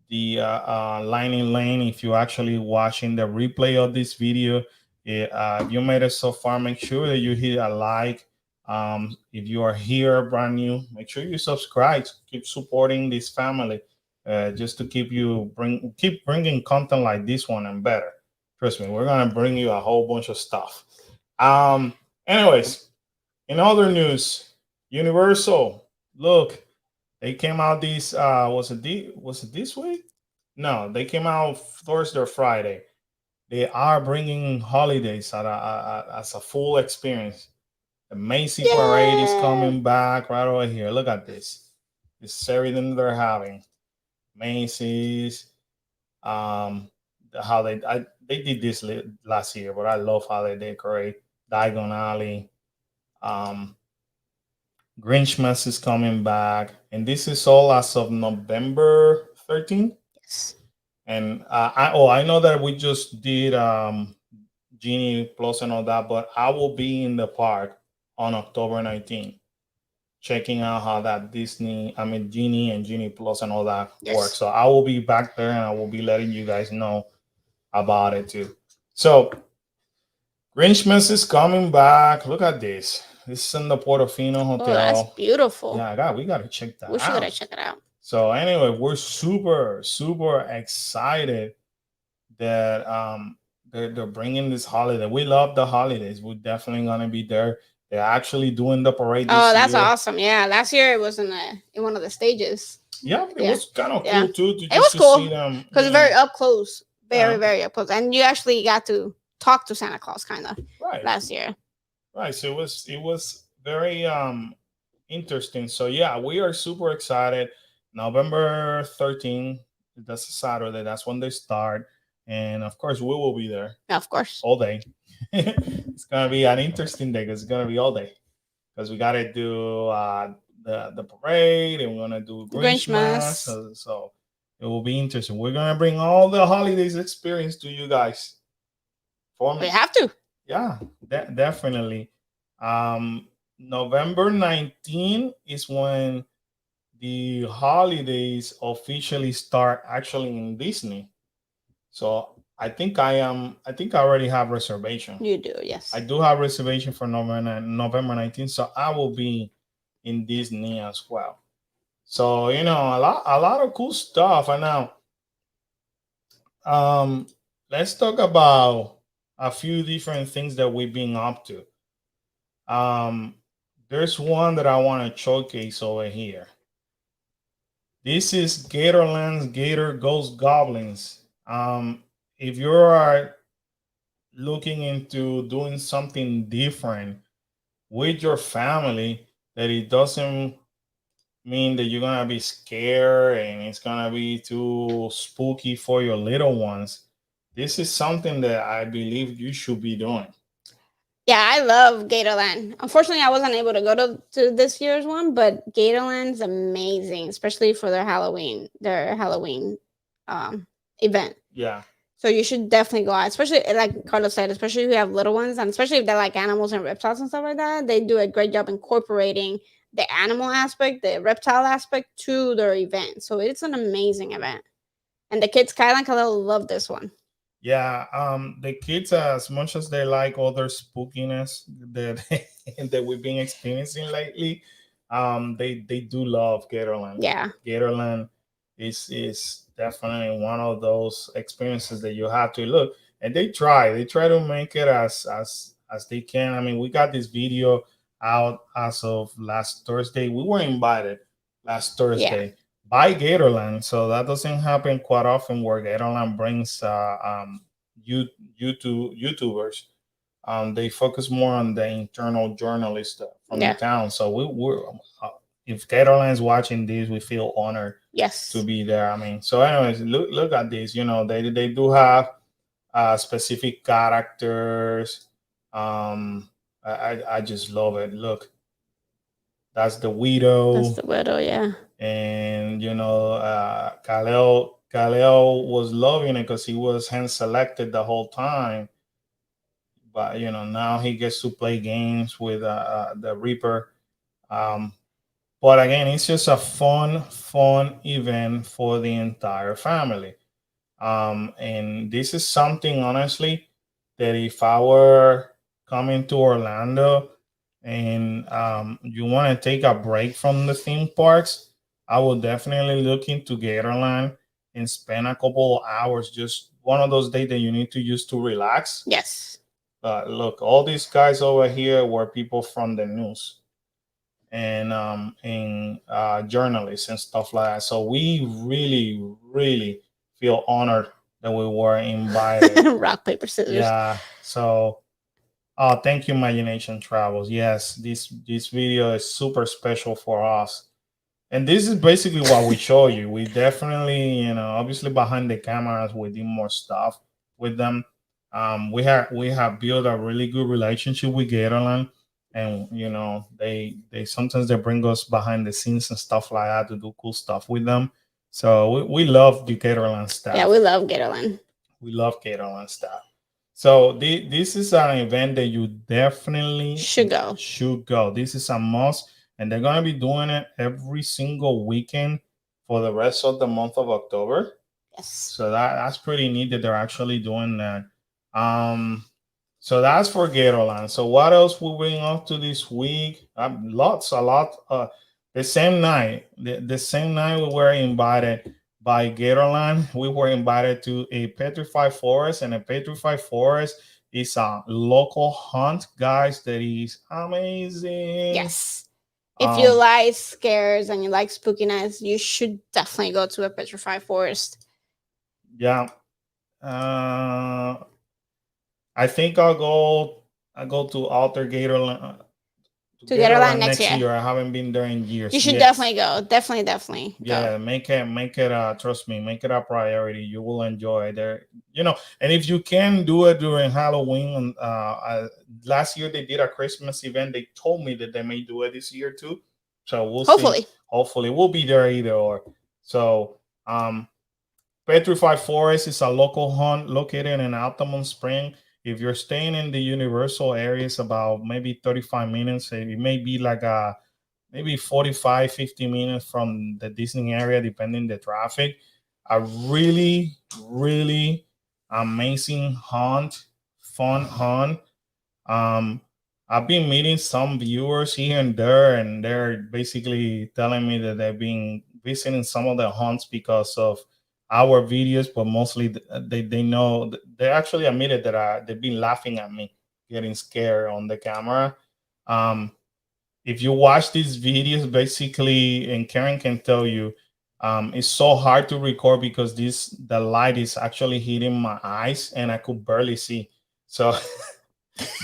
the Lightning Lane. If you're actually watching the replay of this video, if you made it so far, make sure that you hit a like. If you are here brand new, make sure you subscribe. Keep supporting this family, just to keep bringing content like this one and better. Trust me, we're gonna bring you a whole bunch of stuff. Um, anyways, in other news, Universal, look, they came out this was it this week? No, they came out Thursday or Friday. They are bringing holidays as a full experience. The Macy Parade is coming back right over here. Look at this. This is everything they're having. Macy's, how they did this last year, but I love how they decorate. Diagon Alley, um, Grinchmas is coming back, and this is all as of November 13th. Yes. And I know that we just did Genie Plus and all that, but I will be in the park on October 19th, checking out how that Genie and Genie Plus and all that works. So I will be back there, and I will be letting you guys know about it too. So Grinchmas is coming back. Look at this. This is in the Portofino Hotel. Oh, that's beautiful. Yeah, we gotta check that We should out. check it out. So anyway, we're super excited that they're bringing this holiday. We love the holidays. We're definitely gonna be there. They're actually doing the parade this year. Oh, that's awesome. Yeah, last year it was in one of the stages. Yeah, it was kind of cool too to it was to cool see them, because very up close, Yeah. very up close, and you actually got to talk to Santa Claus kind of right last year. Right. So it was very interesting. So yeah, we are super excited. November 13th, that's a Saturday. That's when they start. And of course we will be there Of course. all day. It's gonna be an interesting day because it's gonna be all day. Because we gotta do the parade, and we're gonna do Grinchmas. So it will be interesting. We're gonna bring all the holidays experience to you guys. We have to. Yeah, definitely. November 19th is when the holidays officially start actually in Disney. So I think I already have reservation. You do, yes. I do have reservation for November 19th, so I will be in Disney as well. So a lot of cool stuff. And now let's talk about a few different things that we've been up to. There's one that I want to showcase over here. This is Gatorland's Gator Ghost Goblins. If you are looking into doing something different with your family, that it doesn't mean that you're gonna be scared and it's gonna be too spooky for your little ones, this is something that I believe you should be doing. Yeah, I love Gatorland. Unfortunately, I wasn't able to go to this year's one, but Gatorland's amazing, especially for their Halloween event. Yeah, So you should definitely go out, especially like Carlos said, especially if you have little ones, and especially if they like animals and reptiles and stuff like that. They do a great job incorporating the animal aspect, the reptile aspect to their event. So it's an amazing event, and the kids, Kyla and Khalil, love this one. yeah. The kids, as much as they like other spookiness that that we've been experiencing lately, they do love Gatorland. Yeah, Gatorland is definitely one of those experiences that you have to look, and they try to make it as they can. I mean, we got this video out as of last Thursday. We were invited last yeah, Thursday by Gatorland, so that doesn't happen quite often where Gatorland brings you YouTubers. They focus more on the internal journalists from the yeah, town. So we're if Gatorland's watching this, we feel honored to yes. be there. I mean, so anyways, look at this. You know, they do have specific characters. I just love it. Look, that's the That's widow, the widow. Yeah, and you know, Kaleo was loving it because he was hand selected the whole time. But you know, now he gets to play games with the Reaper. Um, but again, it's just a fun event for the entire family. And this is something, honestly, that if I were coming to Orlando and you want to take a break from the theme parks, I would definitely look into Gatorland and spend a couple of hours. Just one of those days that you need to use to relax. yes. Look, all these guys over here were people from the news and journalists and stuff like that. So we really feel honored that we were invited. Rock paper scissors. Yeah. So thank you, Imagination Travels. Yes, this video is super special for us. And this is basically what we show you. We definitely, you know, obviously behind the cameras, we do more stuff with them. We have built a really good relationship with Gatorland, and you know, they sometimes they bring us behind the scenes and stuff like that to do cool stuff with them. So we love the Gatorland Yeah, staff. we love Gatorland. We love Gatorland stuff. So this is an event that you definitely Should go. should go. This is a must, and they're gonna be doing it every single weekend for the rest of the month of October. Yes. So that's pretty neat that they're actually doing that. Um, so that's for Gatorland. So what else we bring up to this week? A lot. The same night we were invited by Gatorland. We were invited to a Petrified Forest, and a Petrified Forest is a local hunt, guys. That is amazing. Yes. If you like scares and you like spookiness, you should definitely go to a Petrified Forest. Yeah. I think I'll go to Alter Gatorland To Gatorland next year. I haven't been there in years. You should Yes. definitely go. Definitely go. Yeah, make it trust me, make it a priority. You will enjoy it there. You know, and if you can do it during Halloween, last year they did a Christmas event. They told me that they may do it this year too. So we'll Hopefully. see. Hopefully we'll be there either or. So Petrified Forest is a local hunt located in Altamont Spring. If you're staying in the Universal area, it's about maybe 35 minutes. It may be like maybe 45, 50 minutes from the Disney area, depending the traffic. A really amazing hunt, fun hunt. I've been meeting some viewers here and there, and they're basically telling me that they've been visiting some of the hunts because of our videos, but mostly they know they actually admitted that they've been laughing at me getting scared on the camera. If you watch these videos, basically, and Karen can tell you, It's so hard to record because the light is actually hitting my eyes and I could barely see. So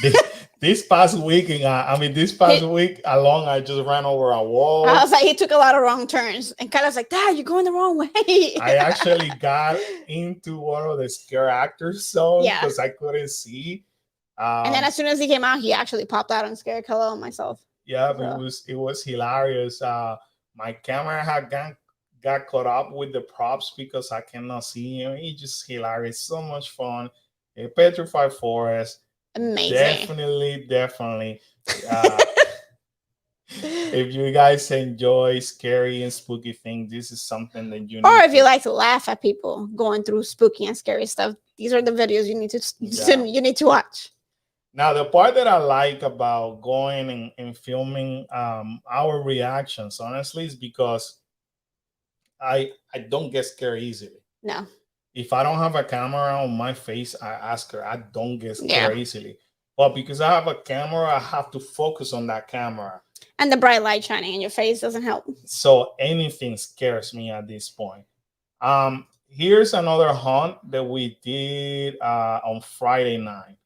this, this past week, this past He, week along, I just ran over a I wall. was like, he took a lot of wrong turns, and Kyla's like, Dad, you're going the wrong way. I actually got into one of the scare actors zone Yeah. because I couldn't see. And then as soon as he came out, he actually popped out and scared Kyla and myself. Yeah, but So. it was hilarious. My camera had got caught up with the props because I cannot see him. It's just hilarious, so much fun. A Petrified Forest, Amazing. definitely. If you guys enjoy scary and spooky things, this is something that you need. Or if you like to laugh at people going through spooky and scary stuff, these are the videos you need to watch. Now, the part that I like about going and filming our reactions, honestly, is because I don't get scared easily. No. If I don't have a camera on my face, I ask her. I don't get scared easily. But because I have a camera, I have to focus on that camera. And the bright light shining in your face doesn't help. So anything scares me at this point. Here's another hunt that we did on Friday night.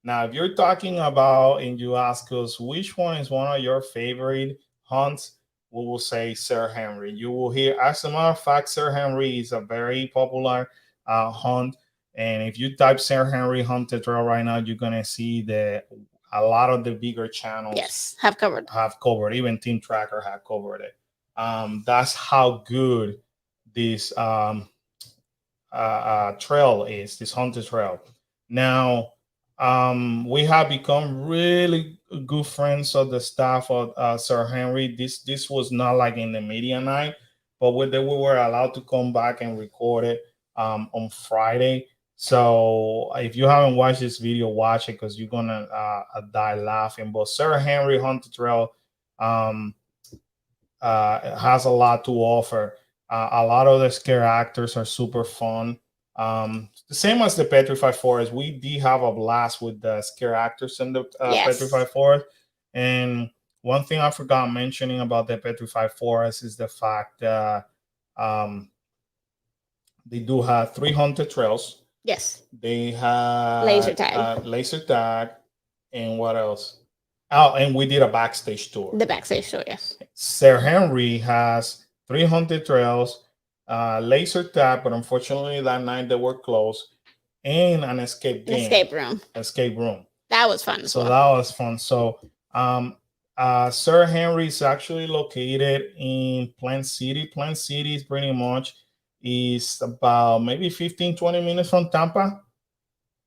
Now, if you're talking about and you ask us which one is one of your favorite hunts, we will say Sir Henry. You will hear, as a matter of fact, Sir Henry is a very popular hunt. And if you type Sir Henry Haunted Trail right now, you're going to see that a lot of the bigger channels have covered. Even Team Tracker have covered it. That's how good this trail is, this haunted trail. Now, we have become really good friends of the staff of Sir Henry. This was not like in the media night, but we were allowed to come back and record it on Friday. So if you haven't watched this video, watch it because you're gonna die laughing. But Sir Henry Haunted Trail has a lot to offer. A lot of the scare actors are super fun. The same as the Petrified Forest, we did have a blast with the scare actors in the Petrified Forest. And one thing I forgot mentioning about the Petrified Forest is the fact that they do have 3 haunted trails. Yes. They have laser tag, and what else? Oh, and we did a backstage tour. The backstage tour, yes. Sir Henry has 3 haunted trails, laser tag, but unfortunately that night they were closed, and an escape room. That was fun. That was fun. So Sir Henry is actually located in Plant City. Plant City is pretty much is about maybe 15-20 minutes from Tampa.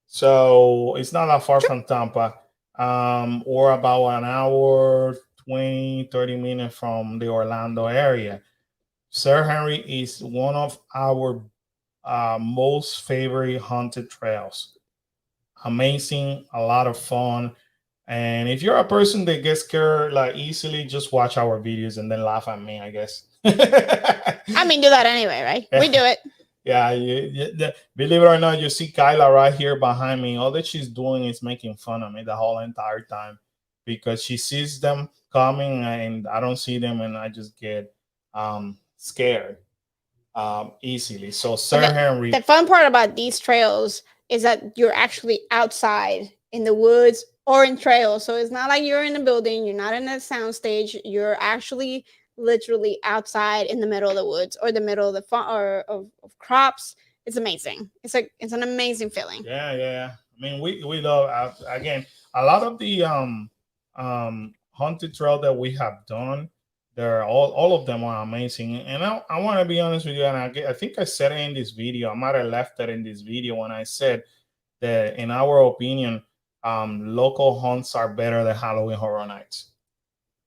So it's not that far from Tampa. Or about an hour, 20-30 minutes from the Orlando area. Sir Henry is one of our most favorite haunted trails. Amazing, a lot of fun. And if you're a person that gets scared like easily, just watch our videos and then laugh at me, I guess. I mean, do that anyway, right? We do it. Yeah, believe it or not, you see Kyla right here behind me. All that she's doing is making fun of me the whole entire time because she sees them coming and I don't see them and I just get scared easily. So Sir Henry. The fun part about these trails is that you're actually outside in the woods or in trails. So it's not like you're in a building, you're not in a sound stage, you're actually literally outside in the middle of the woods or the middle of the of crops. It's amazing. It's an amazing feeling. Yeah. I mean, we love again a lot of the haunted trail that we have done. They're all of them are amazing. And I want to be honest with you, and I think I said it in this video. I might have left that in this video when I said that in our opinion, local hunts are better than Halloween Horror Nights.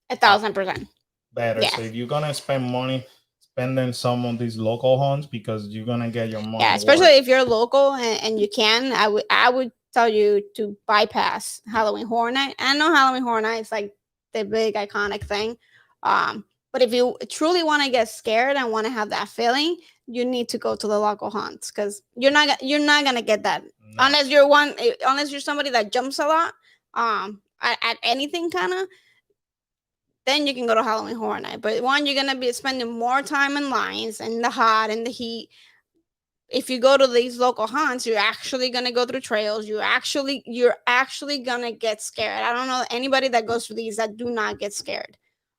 1,000%. Better. Yes. So if you're gonna spend money, spending some of these local hunts because you're gonna get your money. Yeah, especially if you're local and you can. I would tell you to bypass Halloween Horror Night. I know Halloween Horror Night is like the big iconic thing. But if you truly want to get scared and want to have that feeling, you need to go to the local hunts because you're not gonna get that unless you're somebody that jumps a lot. At anything kind of. then you can go to Halloween Horror Night. But one, you're gonna be spending more time in lines and the hot and the heat. If you go to these local haunts, you're actually gonna go through trails. You're actually gonna get scared. I don't know anybody that goes through these that do not get scared.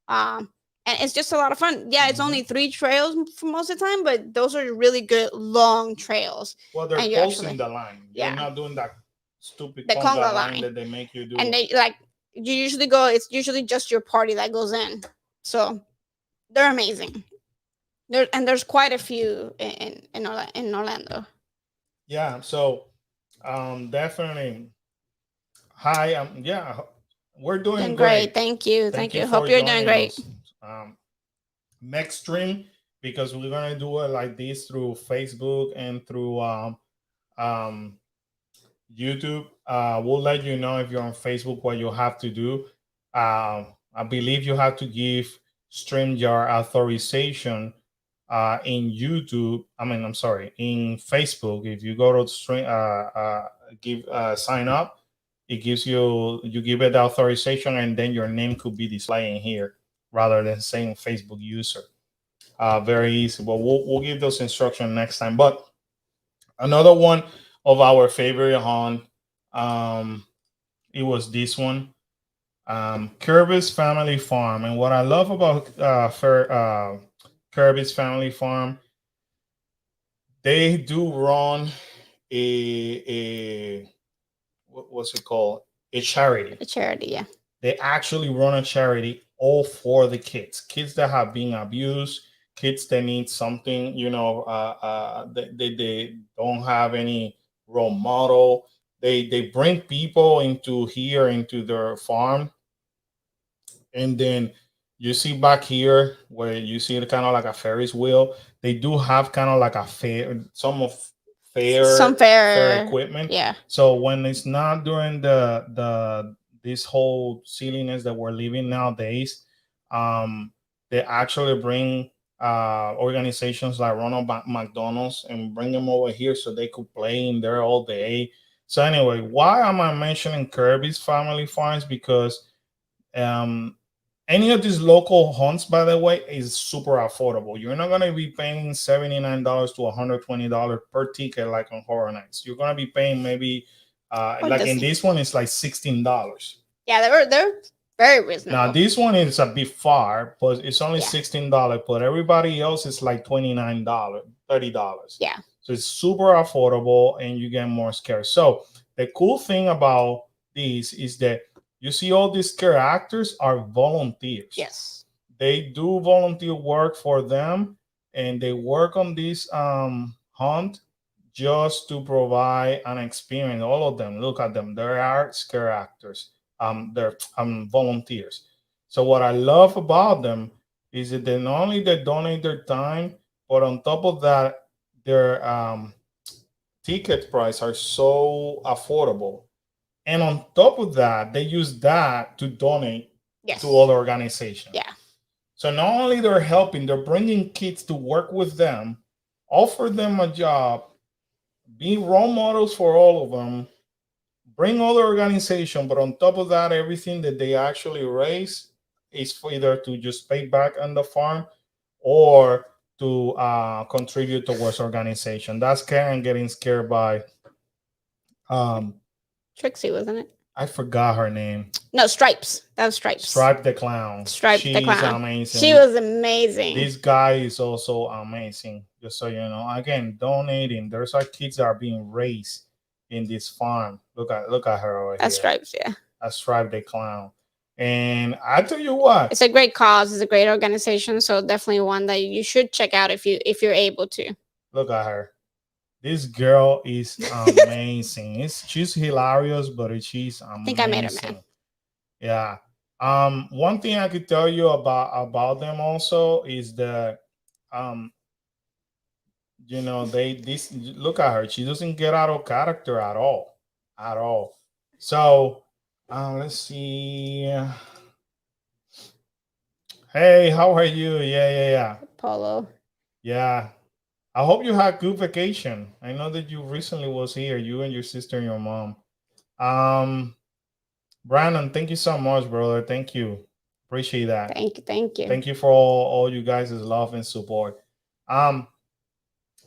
Um, and it's just a lot of fun. Yeah, it's only 3 trails for most of the time, but those are really good long trails. Well, they're And you closing actually, the line. They're yeah, not doing that stupid the conga conga line line, that they make you do. and they like you usually go. It's usually just your party that goes in. So they're amazing. There's quite a few in Orlando. Yeah, so definitely. Hi, yeah, we're doing Doing great. great. Thank you. Thank Thank you you. for Hope you're doing joining great. us. Next stream, because we're gonna do it like this through Facebook and through um, YouTube. We'll let you know if you're on Facebook what you have to do. I believe you have to give StreamYard authorization in YouTube. I'm sorry, in Facebook. If you go to stream, give sign up, it gives you give it the authorization, and then your name could be displaying here rather than saying Facebook user. Very easy. But we'll give those instructions next time. But another one of our favorite haunt, um, it was this one, Kirby's Family Farm. And what I love about Kirby's Family Farm, they do run a what's it called? A charity. A charity, yeah. They actually run a charity all for the kids that have been abused, kids that need something, they don't have any role model. They bring people into their farm, and then you see back here where you see it kind of like a Ferris wheel. They do have kind of like a fair, Some fair fair, equipment. yeah. So when it's not during the this whole silliness that we're living nowadays, um, they actually bring organizations like Ronald McDonald's and bring them over here so they could play in there all day. So anyway, why am I mentioning Kirby's Family Farms? Because um, any of these local hunts, by the way, is super affordable. You're not gonna be paying $79 to $120 per ticket like on Horror Nights. You're gonna be paying maybe like in this one, it's like $16. Yeah, they're very reasonable. Now this one is a bit far, but it's only Yeah. $16. But everybody else is like $29, $30. Yeah. So it's super affordable, and you get more scared. So the cool thing about this is that you see all these characters are volunteers. Yes. They do volunteer work for them, and they work on this hunt just to provide an experience. All of them, look at them. They are scare actors. They're volunteers. So what I love about them is that they not only they donate their time, but on top of that, their ticket price are so affordable. And on top of that, they use that to donate to other organizations. Yeah. So not only they're helping, they're bringing kids to work with them, offer them a job, be role models for all of them, bring other organization, but on top of that, everything that they actually raise is for either to just pay back on the farm or to contribute towards organization. That's Karen getting scared by Trixie, wasn't it? I forgot her name. No, Stripes. That was Stripes. Stripe the Clown. Stripe the Clown. Amazing. She was amazing. This guy is also amazing. Just so you know, again, donating. There's our kids that are being raised in this farm. Look at her over That's here. Stripes, yeah. That's Stripe the Clown. And I tell you what, it's a great cause. It's a great organization. So definitely one that you should check out if you're able to. Look at her. This girl is amazing. She's hilarious, but she's amazing. I think I made her mad. Yeah. One thing I could tell you about them also is that this look at her. She doesn't get out of character at all. At all. So let's see. Hey, how are you? Yeah. Polo. Yeah. I hope you had good vacation. I know that you recently was here, you and your sister and your mom. Brandon, thank you so much, brother. Thank you. Appreciate that. Thank you. Thank you for all you guys' love and support. Um,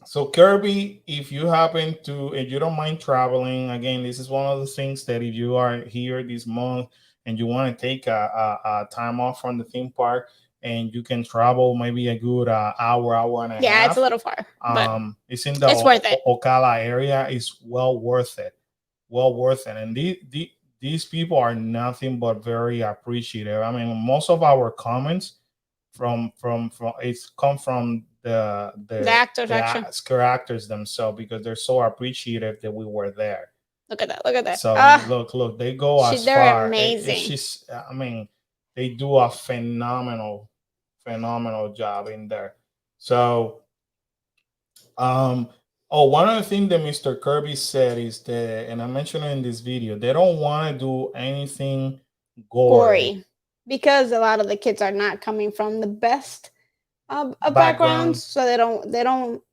so Kirby, if you happen to, if you don't mind traveling, again, this is one of the things that if you are here this month and you want to take a time off from the theme park and you can travel maybe a good hour and a Yeah, it's a half. little far, but It's in the it's worth it. Ocala area. It's well worth it. Well worth it. And these people are nothing but very appreciative. I mean, most of our comments from it's come from The actors actually. characters themselves because they're so appreciative that we were there. Look at that. Look at that. So look, they go as they're far. amazing. She's, I mean, they do a phenomenal job in there. So, oh, one other thing that Mr. Kirby said is that, and I mentioned it in this video, they don't want to do anything gory because a lot of the kids are not coming from the best backgrounds, so they don't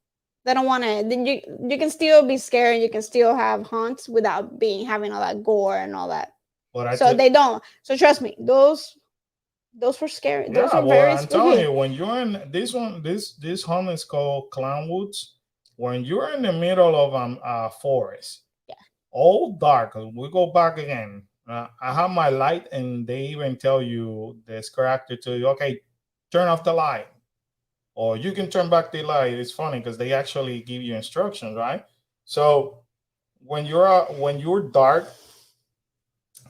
want to. Then you can still be scared, and you can still have haunts without having all that gore and all that. But they don't. So trust me, those were scary. Those were very I'm telling you, when you're in this haunt is called Clownwoods. When you're in the middle of forest, all dark. We go back again. I have my light, and they even tell you, this character to you, okay, turn off the light, or you can turn back the light. It's funny because they actually give you instructions, right? So when you're dark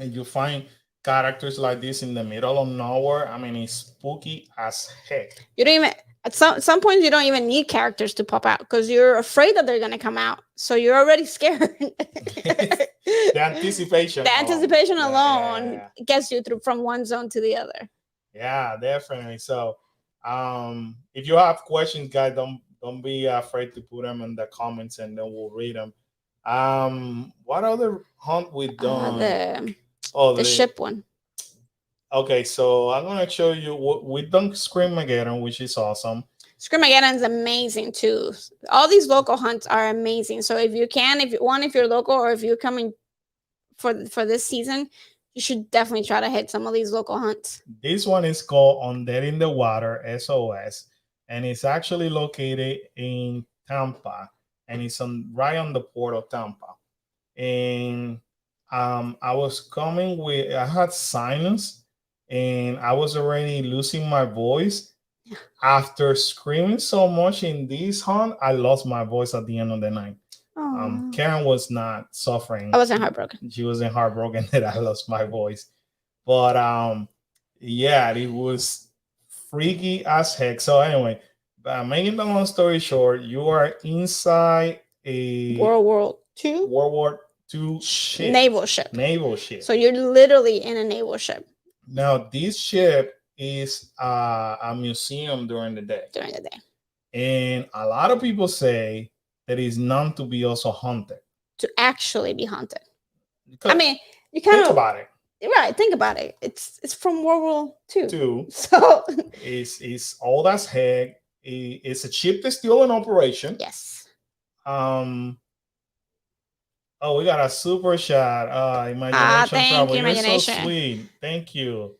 and you find characters like this in the middle of nowhere, I mean, it's spooky as heck. You don't even. At some points, you don't even need characters to pop out because you're afraid that they're going to come out. So you're already scared. The anticipation. The anticipation alone gets you through from one zone to the other. Yeah, definitely. So if you have questions, guys, don't be afraid to put them in the comments and then we'll read them. What other hunt we done? The ship one. Okay, so I'm gonna show you what we done Screamageddon, which is awesome. Screamageddon is amazing too. All these local hunts are amazing. So if you're local or if you're coming for this season, you should definitely try to hit some of these local hunts. This one is called On Dead in the Water SOS, and it's actually located in Tampa, and it's right on the port of Tampa. And I had sinus. And I was already losing my voice. After screaming so much in this hunt, I lost my voice at the end of the night. Karen was not suffering. I wasn't heartbroken. She wasn't heartbroken that I lost my voice. But yeah, it was freaky as heck. So anyway, making the long story short, you are inside a World War II ship. Naval ship. So you're literally in a naval ship. Now, this ship is a museum during the day. And a lot of people say that it's known to be also haunted. To actually be haunted. Because, I mean, you kind of think about it. Right, think about it. It's from World War II. So it's old as heck. It's a ship that's still in operation. Yes. Oh, we got a super chat. Imagination Travel. You're so sweet. Thank you.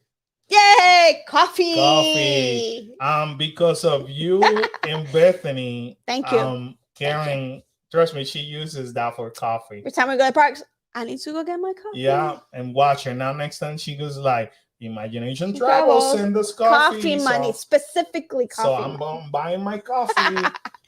Yay! Coffee. Because of you and Bethany. Thank you. Karen, trust me, she uses that for coffee. Every time we go to parks, I need to go get my coffee. Yeah, and watch her. Now next time she goes like, Imagination Travel, send us coffee. Coffee money, specifically coffee. So I'm buying my coffee.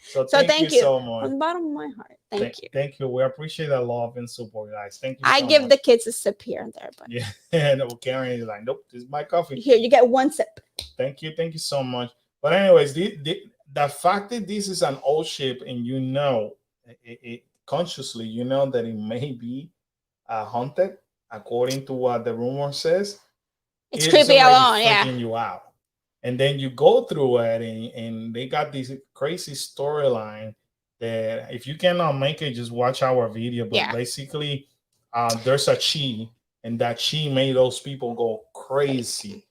So thank you so much. From the bottom of my heart. Thank you. Thank you. We appreciate the love and support, guys. Thank you. I give the kids a sip here and there, but yeah. And Karen is like, nope, this is my coffee. Here, you get one sip. Thank you so much. But anyways, the fact that this is an old ship and it consciously, that it may be haunted, according to what the rumor says. It's creepy alone, freaking you out. And then you go through it, and they got this crazy storyline that if you cannot make it, just watch our video. But basically, there's a chi, and that chi made those people go crazy.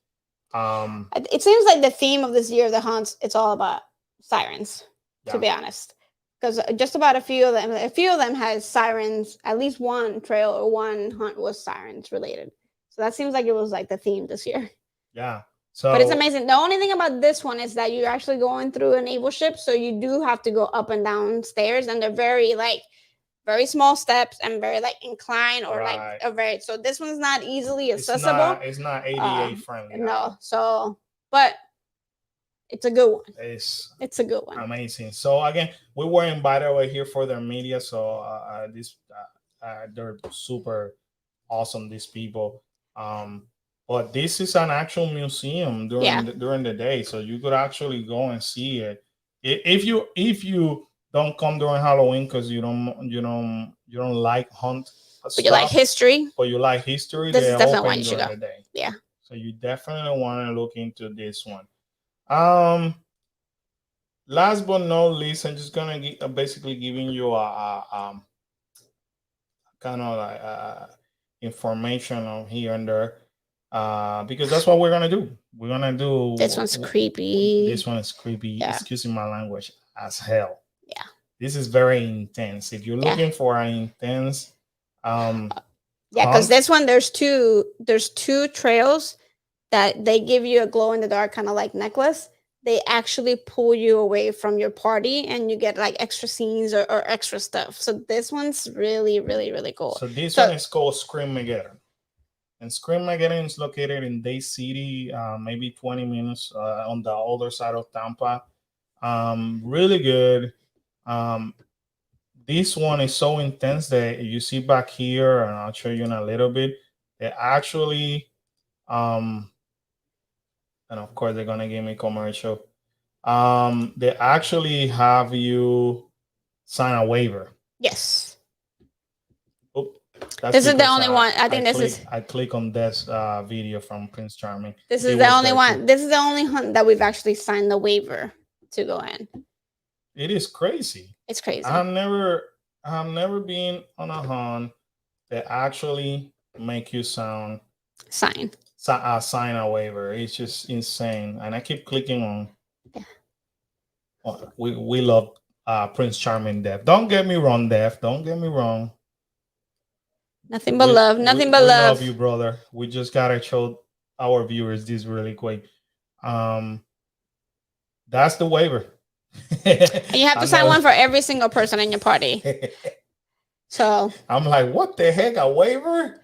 It seems like the theme of this year of the haunts, it's all about sirens, to be honest. Because just about a few of them has sirens. At least one trail or one hunt was sirens related. So that seems like it was like the theme this year. Yeah. So, but it's amazing. The only thing about this one is that you're actually going through a naval ship, so you do have to go up and down stairs, and they're very small steps and very like inclined or like right. a very. So this one's not easily accessible. It's not ADA friendly. No. So, but it's a good one. It's a good one. Amazing. So again, we were invited over here for their media. So they're super awesome. These people. But this is an actual museum during the day, so you could actually go and see it. If you don't come during Halloween because you don't like hunt stuff, but you like history. But you like history. This is definitely open one you should during go. the day. Yeah. So you definitely want to look into this one. Last but not least, I'm just gonna basically giving you a kind of like information on here and there, because that's what we're gonna do. We're gonna do. This one's creepy. This one is creepy. Yeah. Excuse my language, as hell. Yeah. This is very intense. If you're looking for an intense, yeah, because this one there's two trails that they give you a glow in the dark kind of like necklace. They actually pull you away from your party and you get like extra scenes or extra stuff. So this one's really, really, really cool. So this one is called Screamageddon. And Screamageddon is located in Day City, maybe 20 minutes on the other side of Tampa. Really good. This one is so intense that you see back here, and I'll show you in a little bit. They actually, and of course they're gonna give me commercial. They actually have you sign a waiver. Yes. Oh, this is the only one. I think I click on this video from Prince Charming. This is the only one. This is the only hunt that we've actually signed the waiver to go in. It is crazy. It's crazy. I've never been on a hunt that actually make you sign a waiver. It's just insane. And I keep clicking on. Yeah. Oh, we love Prince Charming Def. Don't get me wrong, Def. Don't get me wrong. Nothing but love. Nothing but love. Love you, brother. We just gotta show our viewers this really quick. That's the waiver. And you have to sign one for every single person in your party. So I'm like, what the heck? A waiver?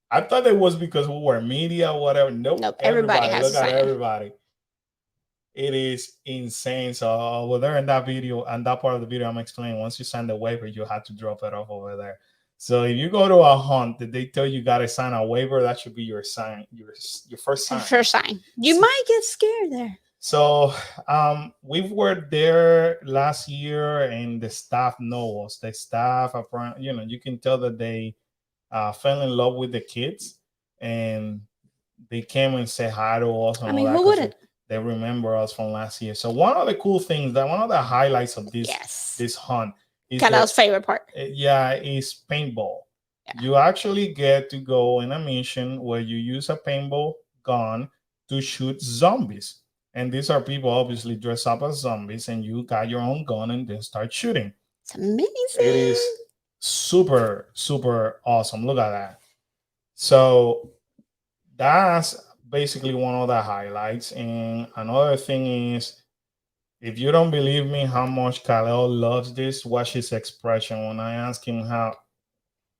I thought it was because we were media or whatever. Nope. Everybody has look to at sign everybody. It is insane. So over there in that video, and that part of the video, I'm explaining, once you sign the waiver, you have to drop it off over there. So if you go to a hunt that they tell you got to sign a waiver, that should be your sign, your first sign. First sign. You might get scared there. So we were there last year, and the staff know us. The staff, you can tell that they fell in love with the kids, and they came and said hi to us. I mean, who wouldn't? They remember us from last year. So one of the cool things, one of the highlights of this hunt is Kyle's favorite part. Is paintball. Yeah. You actually get to go in a mission where you use a paintball gun to shoot zombies. And these are people obviously dressed up as zombies, and you got your own gun and then start shooting. It's amazing. It is super, super awesome. Look at that. So that's basically one of the highlights. And another thing is, if you don't believe me how much Khalil loves this, watch his expression when I ask him how.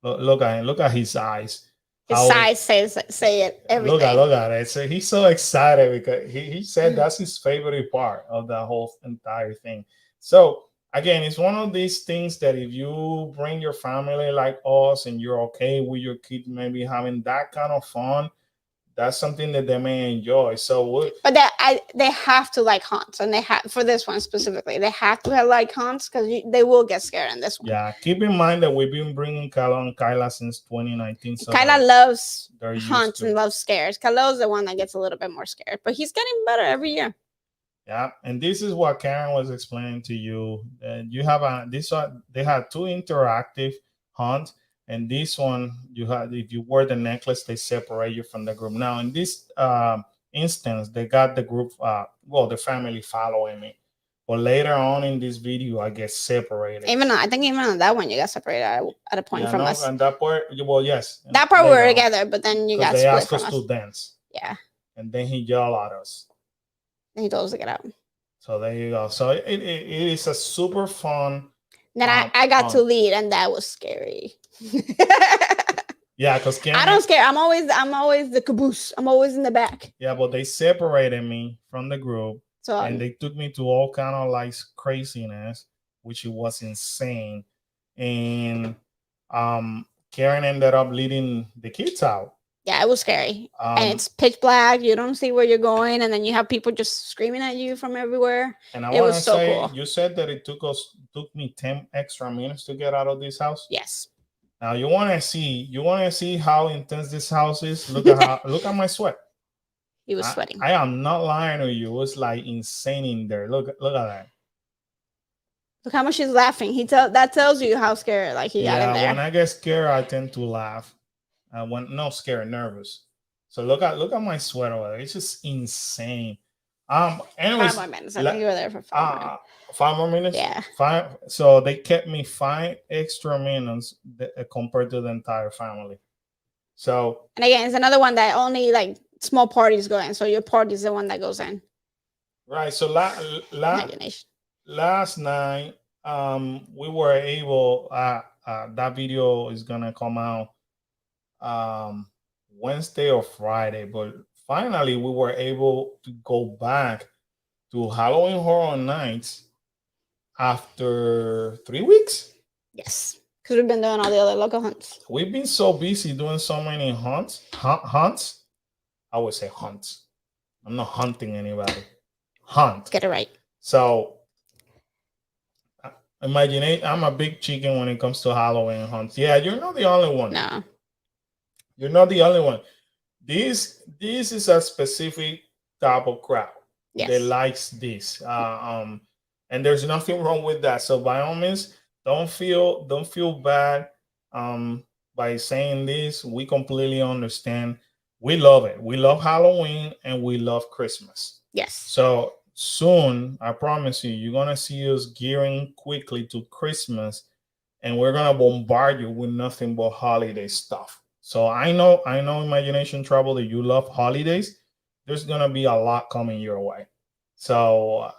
Look at his eyes. His eyes say it everything. Look at it. So he's so excited because he said that's his favorite part of the whole entire thing. So again, it's one of these things that if you bring your family like us and you're okay with your kids maybe having that kind of fun, that's something that they may enjoy. So, but they have to like hunts, and they have for this one specifically, they have to have like hunts because they will get scared in this one. Yeah, keep in mind that we've been bringing Kyla since 2019. So Kyla loves hunts and loves scares. Kyla's the one that gets a little bit more scared, but he's getting better every year. Yeah, and this is what Karen was explaining to you. You have they had two interactive hunts. And this one, if you wear the necklace, they separate you from the group. Now, in this instance, they got the group, the family following me. But later on in this video, I get separated. I think even on that one, you got separated at a point from us. And that part, yes. That part we were together, but then you got split from us. They asked us to dance. Yeah. and then he yelled at us. And he told us to get out. So there you go. So it is a super fun. Then I got to lead, and that was scary. Yeah, because I don't scare. I'm always the caboose. I'm always in the back. Yeah, but they separated me from the group, so and they took me to all kind of like craziness, which it was insane. And Karen ended up leading the kids out. Yeah, it was scary. And it's pitch black. You don't see where you're going, and then you have people just screaming at you from everywhere. And it was so cool. You said that it took me 10 extra minutes to get out of this house. Yes. Now you want to see how intense this house is. Look at my sweat. He was sweating. I am not lying to you. It was like insane in there. Look at that. Look how much he's laughing. That tells you how scared he got in there. When I get scared, I tend to laugh. When not scared, nervous. So look at my sweat over there. It's just insane. Anyways, 5 more minutes. I think you were there for 5 more. 5 more minutes. Yeah. 5. So they kept me 5 extra minutes compared to the entire family. So. And again, it's another one that only small parties go in. So your party is the one that goes in. Right. So last night, we were able. That video is gonna come out Wednesday or Friday, but finally we were able to go back to Halloween Horror Nights after 3 weeks. Yes, because we've been doing all the other local hunts. We've been so busy doing so many hunts. I would say hunts. I'm not hunting anybody. Hunt. Get it right. So imagine I'm a big chicken when it comes to Halloween hunts. Yeah, you're not the only one. No. You're not the only one. This is a specific type of crowd that likes this. And there's nothing wrong with that. So by all means, don't feel bad by saying this. We completely understand. We love it. We love Halloween and we love Christmas. Yes. So soon, I promise you, you're gonna see us gearing quickly to Christmas, and we're gonna bombard you with nothing but holiday stuff. So I know, Imagination Travel, that you love holidays. There's gonna be a lot coming your way. So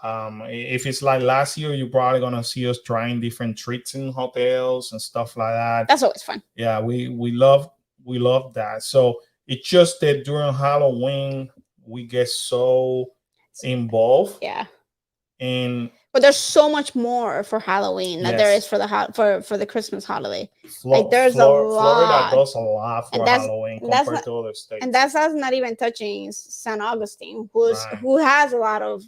if it's like last year, you're probably gonna see us trying different treats in hotels and stuff like that. That's always fun. Yeah, we love that. So it's just that during Halloween we get so involved. Yeah. But there's so much more for Halloween than there is for the Christmas holiday. There's a lot. Florida does a lot for Halloween compared to other states. And that's not even touching San Augustine, who has a lot of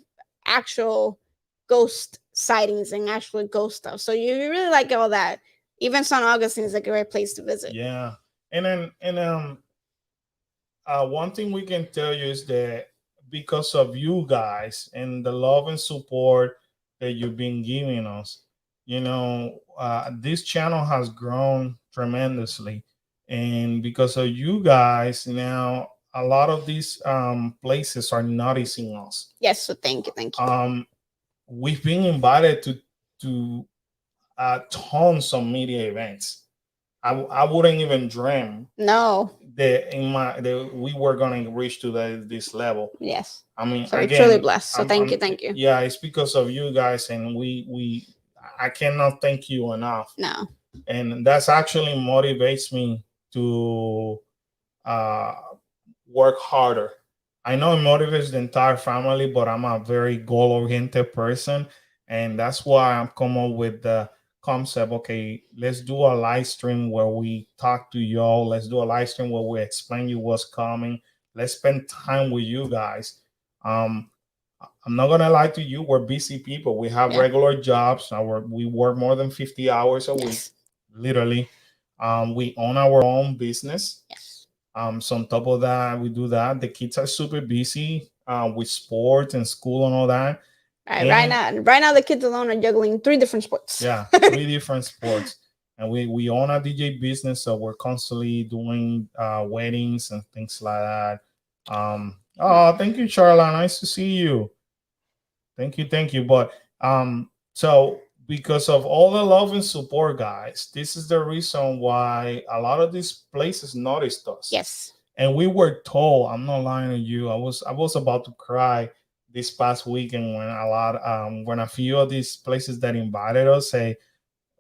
actual ghost sightings and actual ghost stuff. So you really like all that. Even San Augustine is a great place to visit. Yeah. And one thing we can tell you is that because of you guys and the love and support that you've been giving us, this channel has grown tremendously, and because of you guys, now a lot of these places are noticing us. Yes, so thank you. We've been invited to tons of media events. I wouldn't even dream that we were going to reach to this level. Yes. I mean, so again, truly blessed. So thank you. Yeah, it's because of you guys, and I cannot thank you enough. No. And that's actually motivates me to work harder. I know it motivates the entire family, but I'm a very goal-oriented person, and that's why I'm coming up with the concept. Okay, let's do a live stream where we talk to y'all. Let's do a live stream where we explain you what's coming. Let's spend time with you guys. I'm not gonna lie to you, we're busy people. We have regular jobs. We work more than 50 hours a week, literally. We own our own business. Yes. So on top of that, we do that. The kids are super busy with sports and school and all that. Right now the kids alone are juggling 3 different sports. Yeah, 3 different sports. And we own a DJ business, so we're constantly doing weddings and things like that. Oh, thank you, Charla. Nice to see you. Thank you. But so because of all the love and support, guys, this is the reason why a lot of these places noticed us. Yes. And we were told, I'm not lying to you, I was about to cry this past weekend when when a few of these places that invited us say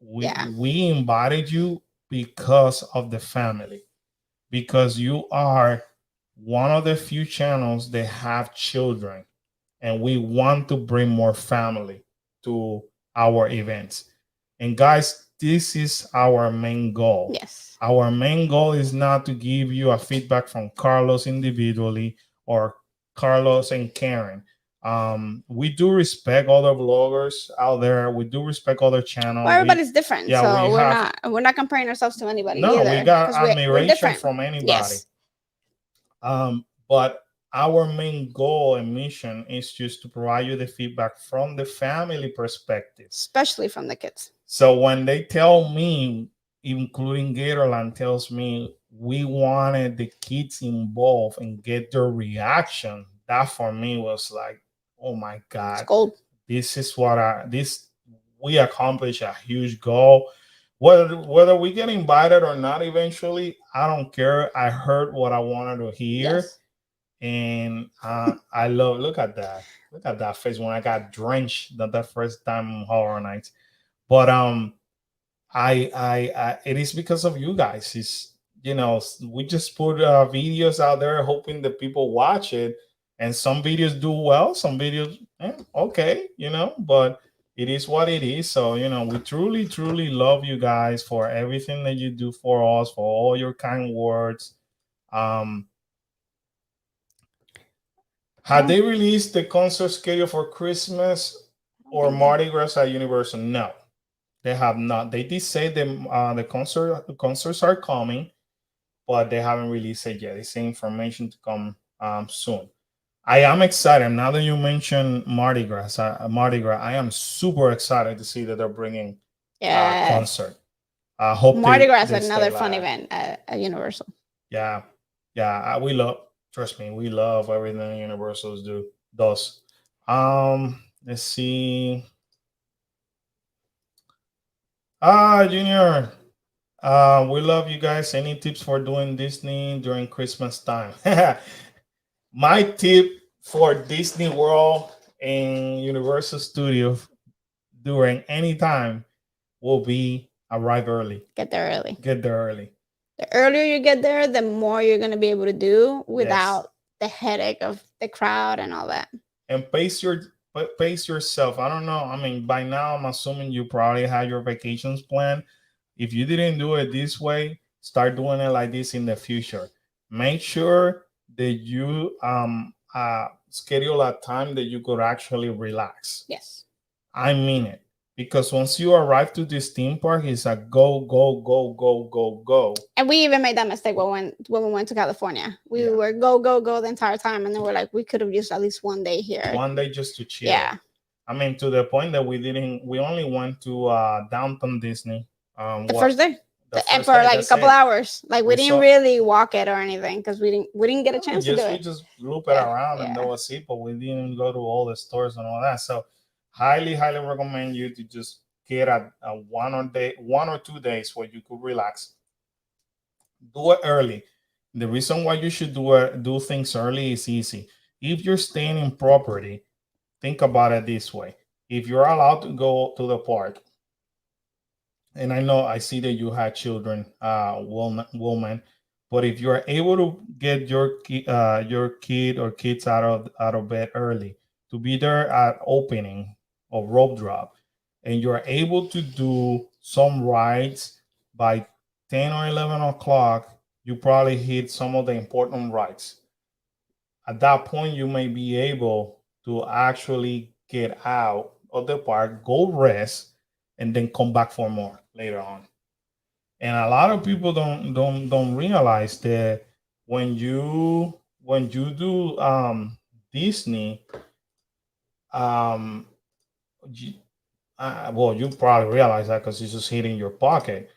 Yeah. we invited you because of the family, because you are one of the few channels that have children, and we want to bring more family to our events. And guys, this is our main goal. Yes. Our main goal is not to give you a feedback from Carlos individually or Carlos and Karen. We do respect other bloggers out there. We do respect other channels. Well, everybody's different, Yeah, we so have we're not comparing ourselves to anybody no, we either, got because we're admiration different. from anybody. Yes. But our main goal and mission is just to provide you the feedback from the family perspective, Especially from the kids. so when they tell me, including Gatorland tells me, we wanted the kids involved and get their reaction, that for me was like, oh my It's God, gold. this is what we accomplished a huge goal. Whether we get invited or not eventually, I don't care. I heard what I wanted to hear. Yes. And I look at that face when I got drenched that first time on Horror Nights. But I it is because of you guys. It's, we just put videos out there hoping that people watch it, and some videos do well, some videos okay, but it is what it is. So we truly love you guys for everything that you do for us, for all your kind words. um Had they released the concert schedule for Christmas or Mardi Gras at Universal? No, they have not. They did say the concerts are coming, but they haven't released it yet. It's information to come soon. I am excited now that you mentioned Mardi Gras. I am super excited to see that they're bringing a concert. I hope Mardi Gras they is another stay fun live. event at Universal. Yeah, yeah. We love. Trust me, we love everything Universal does. Let's see. Junior. We love you guys. Any tips for doing Disney during Christmas time? My tip for Disney World and Universal Studios during any time will be arrive early. Get there early. Get there early. The earlier you get there, the more you're going to be able to do without the headache of the crowd and all that. And pace yourself. I don't know. I mean, by now I'm assuming you probably had your vacations planned. If you didn't do it this way, start doing it like this in the future. Make sure that you schedule a time that you could actually relax. Yes. I mean it. Because once you arrive to this theme park, it's a go, go, go, go, go, go. And we even made that mistake when we went to California. We were go, go, go the entire time. And then we're like, we could have used at least one day here. One day just to chill. Yeah. I mean, to the point that we only went to Downtown Disney. The first day. And for like a couple hours. Like we didn't really walk it or anything because we didn't get a chance to do it. We just loop it around and that was it, but we didn't go to all the stores and all that. So highly recommend you to just get a 1 or 2 days where you could relax. Do it early. The reason why you should do things early is easy. If you're staying in property, think about it this way. If you're allowed to go to the park, and I see that you had children, woman, but if you're able to get your kid or kids out of bed early to be there at opening or rope drop, and you're able to do some rides by 10 or 11 o'clock, you probably hit some of the important rides. At that point, you may be able to actually get out of the park, go rest, and then come back for more later on. And a lot of people don't realize that when you do Disney, well, you probably realize that because it's just hitting your pocket.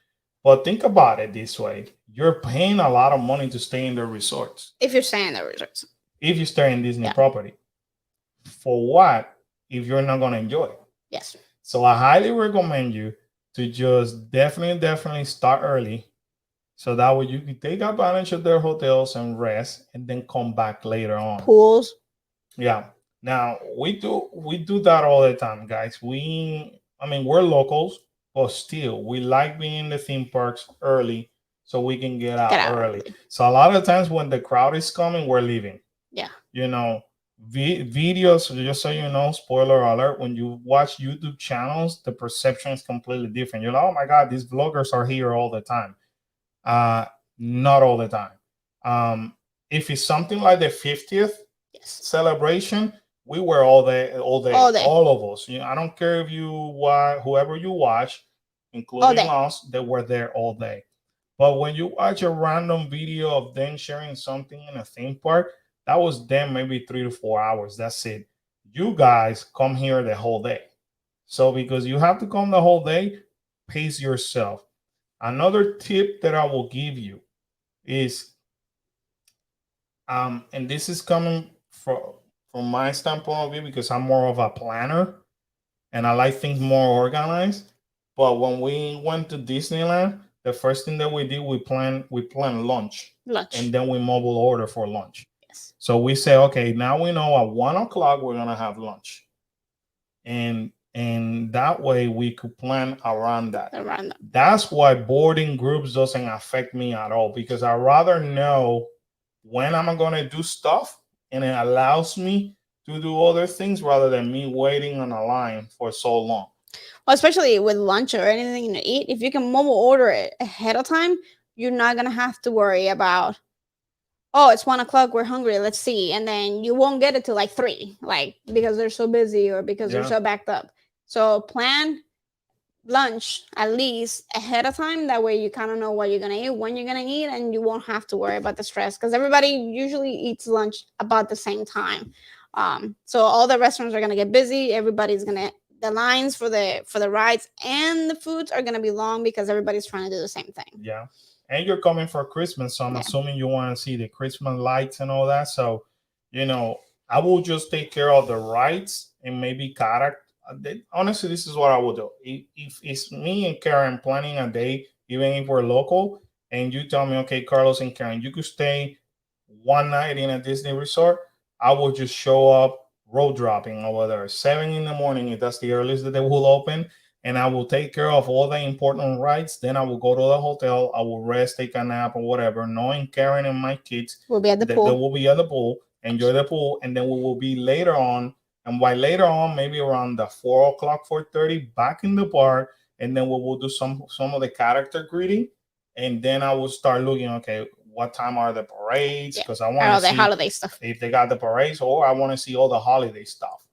But think about it this way: you're paying a lot of money to stay in the resorts. If you're staying in the resorts. If you stay in Disney property, for what? If you're not gonna enjoy it. Yes. So I highly recommend you to just definitely start early. So that way you can take advantage of their hotels and rest and then come back later on. Pools. Yeah. Now we do that all the time, guys. We're locals, but still we like being in the theme parks early so we can get out early. So a lot of times when the crowd is coming, we're leaving. Yeah. You know, videos, just so you know, spoiler alert, when you watch YouTube channels, the perception is completely different. You're like, oh my God, these vloggers are here all the time. Uh, not all the time. If it's something like the 50th celebration, we were all there, all of us. I don't care if you watch, whoever you watch, including us, they were there all day. But when you watch a random video of them sharing something in a theme park, that was them maybe 3 to 4 hours. That's it. You guys come here the whole day. So because you have to come the whole day, pace yourself. Another tip that I will give you is, and this is coming from my standpoint of view because I'm more of a planner and I like things more organized. But when we went to Disneyland, the first thing that we did, we planned lunch. And then we mobile order for lunch. Yes. So we say, okay, now we know at 1 o'clock we're gonna have lunch, and that way we could plan around that. That's why boarding groups doesn't affect me at all, because I rather know when I'm gonna do stuff, and it allows me to do other things rather than me waiting on a line for so long. Well, especially with lunch or anything to eat, if you can mobile order it ahead of time, you're not gonna have to worry about, oh, it's 1 o'clock, we're hungry, let's see, and then you won't get it till like 3, like because they're so busy or because they're so backed up. So plan lunch at least ahead of time. That way you kind of know what you're gonna eat, when you're gonna eat, and you won't have to worry about the stress because everybody usually eats lunch about the same time. So all the restaurants are gonna get busy. Everybody's gonna, the lines for the rides and the foods are gonna be long because everybody's trying to do the same thing. Yeah. And you're coming for Christmas, so I'm assuming you want to see the Christmas lights and all that. So, I will just take care of the rides and maybe character. Honestly, this is what I will do. If it's me and Karen planning a day, even if we're local, and you tell me, okay, Carlos and Karen, you could stay one night in a Disney resort, I will just show up road dropping over there 7 in the morning if that's the earliest that they will open, and I will take care of all the important rides. Then I will go to the hotel. I will rest, take a nap or whatever, knowing Karen and my kids will be at the pool. They will be at the pool, enjoy the pool, and then we will be later on. And by later on, maybe around the 4 o'clock, 4:30, back in the park, and then we will do some of the character greeting, and then I will start looking. Okay, what time are the parades? Because I want to see the holiday stuff if they got the parades, or I want to see all the holiday stuff.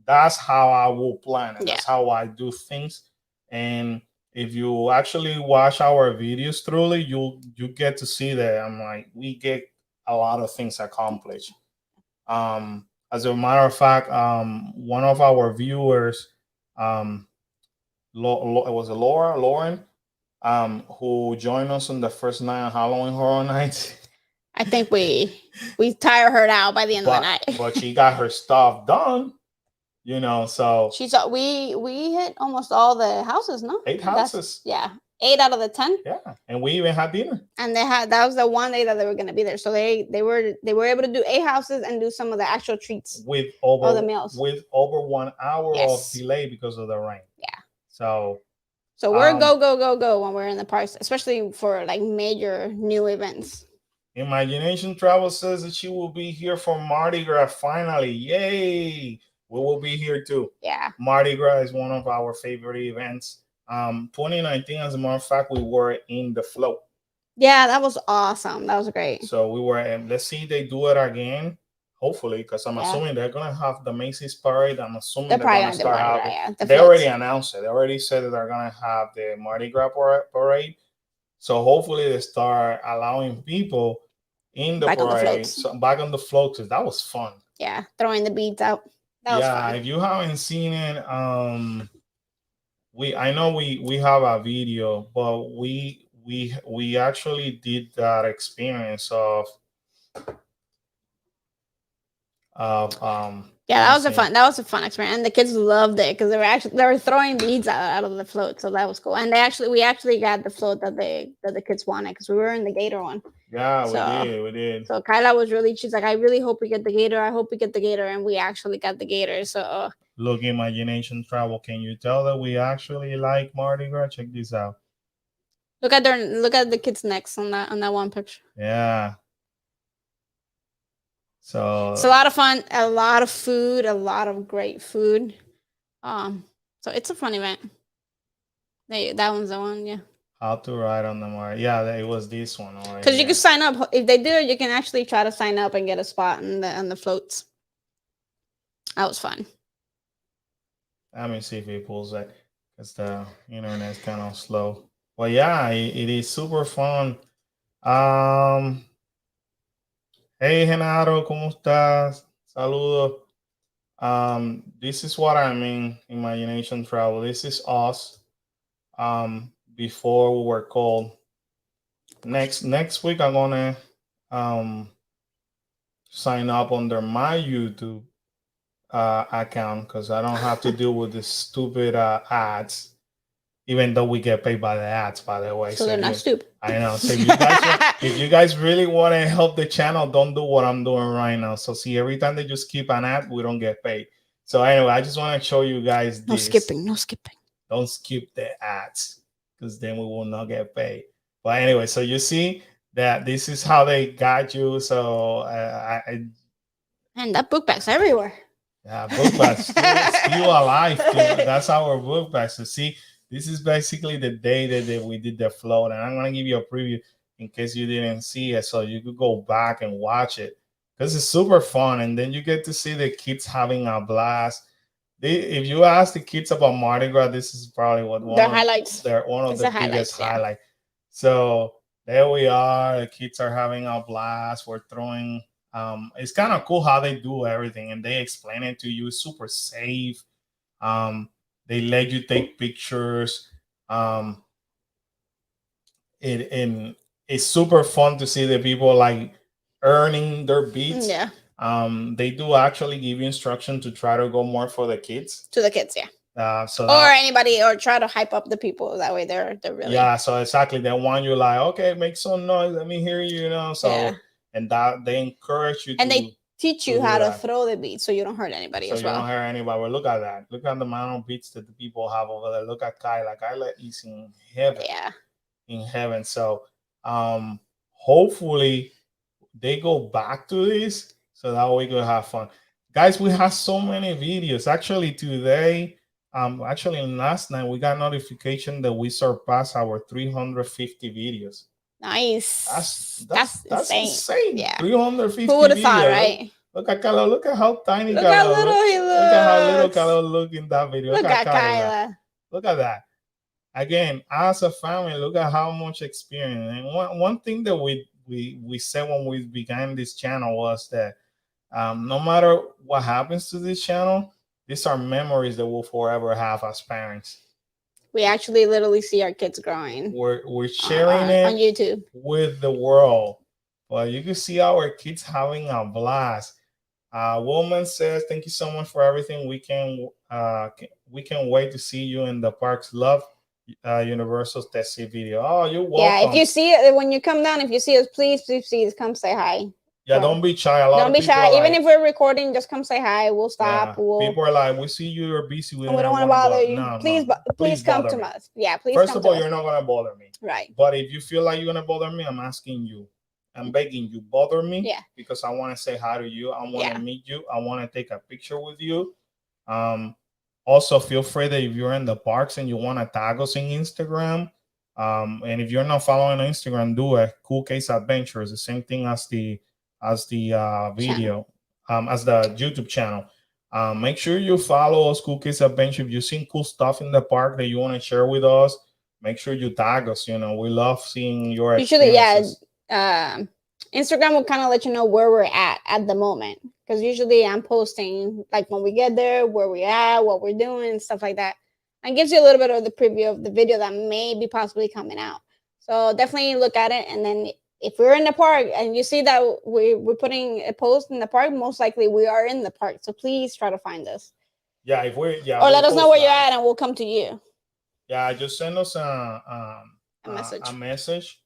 That's how I will plan it. That's how I do things. And if you actually watch our videos thoroughly, you get to see that I'm like, we get a lot of things accomplished. As a matter of fact, one of our viewers, it was Lauren, who joined us on the first night of Halloween Horror Nights. I think we tire her out by the end of the night. But she got her stuff done. So we hit almost all the houses, no? 8 houses. 8 out of the 10. Yeah, and we even had dinner. And that was the one day that they were going to be there, so they were able to do 8 houses and do some of the actual treats with over the meals with over 1 hour of delay because of the rain. Yeah. So we're go when we're in the parks, especially for like major new events. Imagination Travel says that she will be here for Mardi Gras finally. Yay! We will be here too. Yeah. Mardi Gras is one of our favorite events. 2019, as a matter of fact, we were in the float. Yeah, that was awesome. That was great. So we were, and let's see if they do it again. Hopefully, because I'm assuming they're gonna have the Macy's parade. I'm assuming they're gonna start having. They already announced it. They already said that they're gonna have the Mardi Gras parade. So hopefully they start allowing people in the parade back on the float, because that was fun. Yeah, throwing the beads out. If you haven't seen it, I know we have a video, but we actually did that experience of Yeah, that was a Insane. fun experience, and the kids loved it because they were throwing beads out of the float, so that was cool. And we actually got the float that the kids wanted because we were in the Gator one. Yeah, So we did. so Kyla was she's like, I really hope we get the Gator. I hope we get the Gator, and we actually got the Gator. So Look, Imagination Travel. Can you tell that we actually like Mardi Gras? Check this out. look at the kids' necks on that one picture. Yeah. So It's a lot of fun, a lot of food, a lot of great food. So it's a fun event. That one's the one, yeah. how to ride on the Mardi? Yeah, it was this one. Because you can sign up if they do it. You can actually try to sign up and get a spot on the floats. That was fun. Let me see if it pulls it because the internet's kind of slow. Well, yeah, it is super fun. Hey, Genaro, ¿cómo estás? Saludos. This is what I mean, Imagination Travel. This is us. Before we were called. Next week, I'm gonna sign up under my YouTube account because I don't have to deal with this stupid ads. Even though we get paid by the ads, by the way. So they're not stupid. I know. So if you guys really want to help the channel, don't do what I'm doing right now. So see, every time they just skip an ad, we don't get paid. So anyway, I just want to show you guys this. No skipping. Don't skip the ads because then we will not get paid. But anyway, so you see that this is how they got you. So and that book bag's everywhere. Yeah, book bags still alive. That's our book bag. So see, this is basically the day that we did the float, and I'm gonna give you a preview in case you didn't see it, so you could go back and watch it because it's super fun, and then you get to see the kids having a blast. If you ask the kids about Mardi Gras, this is probably one of the biggest highlights. So there we are. The kids are having a blast. We're throwing. It's kind of cool how they do everything, and they explain it to you. It's super safe. They let you take pictures. It's super fun to see the people like earning their beats. Yeah. They do actually give you instruction to try to go more for the kids. To the kids, yeah. Anybody, or try to hype up the people. That way they're really. Yeah. So exactly, they want you like, okay, make some noise. Let me hear you. So. Yeah. And that they encourage you and they teach you how to throw the beats so you don't hurt anybody as well. You don't hurt anybody. Well, look at that. Look at the amount of beats that the people have over there. Look at Kyla. Kyla is in heaven. Yeah. In heaven. So hopefully they go back to this so that we could have fun. Guys, we have so many videos. Actually, today, last night, we got notification that we surpassed our 350 videos. Nice. That's insane. Yeah. 350. Who would have thought, right? Look at Kyla. Look at how tiny Look how little he looks. Look at how little Kyla look in that video. Look at Kyla. Look at that. Again, as a family, look at how much experience. And one thing that we said when we began this channel was that no matter what happens to this channel, these are memories that we'll forever have as parents. We actually literally see our kids growing. We're sharing it on YouTube with the world. Well, you can see our kids having a blast. Woman says, "Thank you so much for everything. We can wait to see you in the parks. Love Universal's Tessie video." Oh, you're welcome. Yeah, if you see it when you come down, if you see us, please come say hi. Yeah, don't be shy. Don't be shy. Even if we're recording, just come say hi. We'll stop. Yeah. People are like, we see you're busy. We don't want to bother you. No, please come to us. Yeah, please. First of all, you're not gonna bother me. Right. But if you feel like you're gonna bother me, I'm asking you. I'm begging you, bother me. Yeah. Because I want to say hi to you. I want to meet you. I want to take a picture with you. Also, feel free that if you're in the parks and you want to tag us in Instagram. And if you're not following on Instagram, do it. Cool Case Adventures. The same thing as the video, as the YouTube channel. Make sure you follow us, Cool Case Adventure. If you've seen cool stuff in the park that you want to share with us, make sure you tag us. We love seeing your experiences. Instagram will kind of let you know where we're at the moment, because usually I'm posting like when we get there, where we're at, what we're doing, stuff like that, and gives you a little bit of the preview of the video that may be possibly coming out. So definitely look at it, and then if we're in the park and you see that we're putting a post in the park, most likely we are in the park. So please try to find us. Yeah, if we're or let us know where you're at and we'll come to you. Yeah, just send us a a message.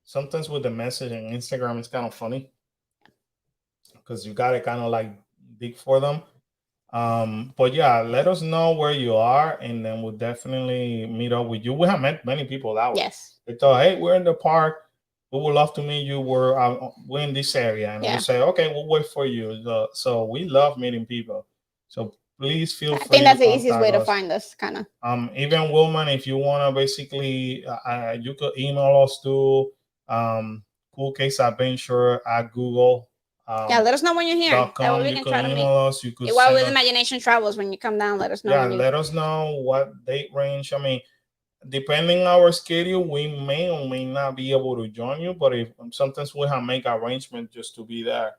Sometimes with the message on Instagram, it's kind of funny because you gotta kind of like dig for them. But yeah, let us know where you are, and then we'll definitely meet up with you. We have met many people that way. Yes. They thought, hey, we're in the park. We would love to meet you. We're in this area, and we say, okay, we'll wait for you. So we love meeting people. So please feel free. I think that's the easiest way to find us, kind of. Even woman, if you wanna basically, you could email us to coolcaseadventure@google. Yeah, let us know when you're here. That way we can try to meet us. You could while with Imagination Travels, when you come down, let us know. Yeah, let us know what date range. I mean, depending on our schedule, we may or may not be able to join you. But if sometimes we have make arrangements just to be there.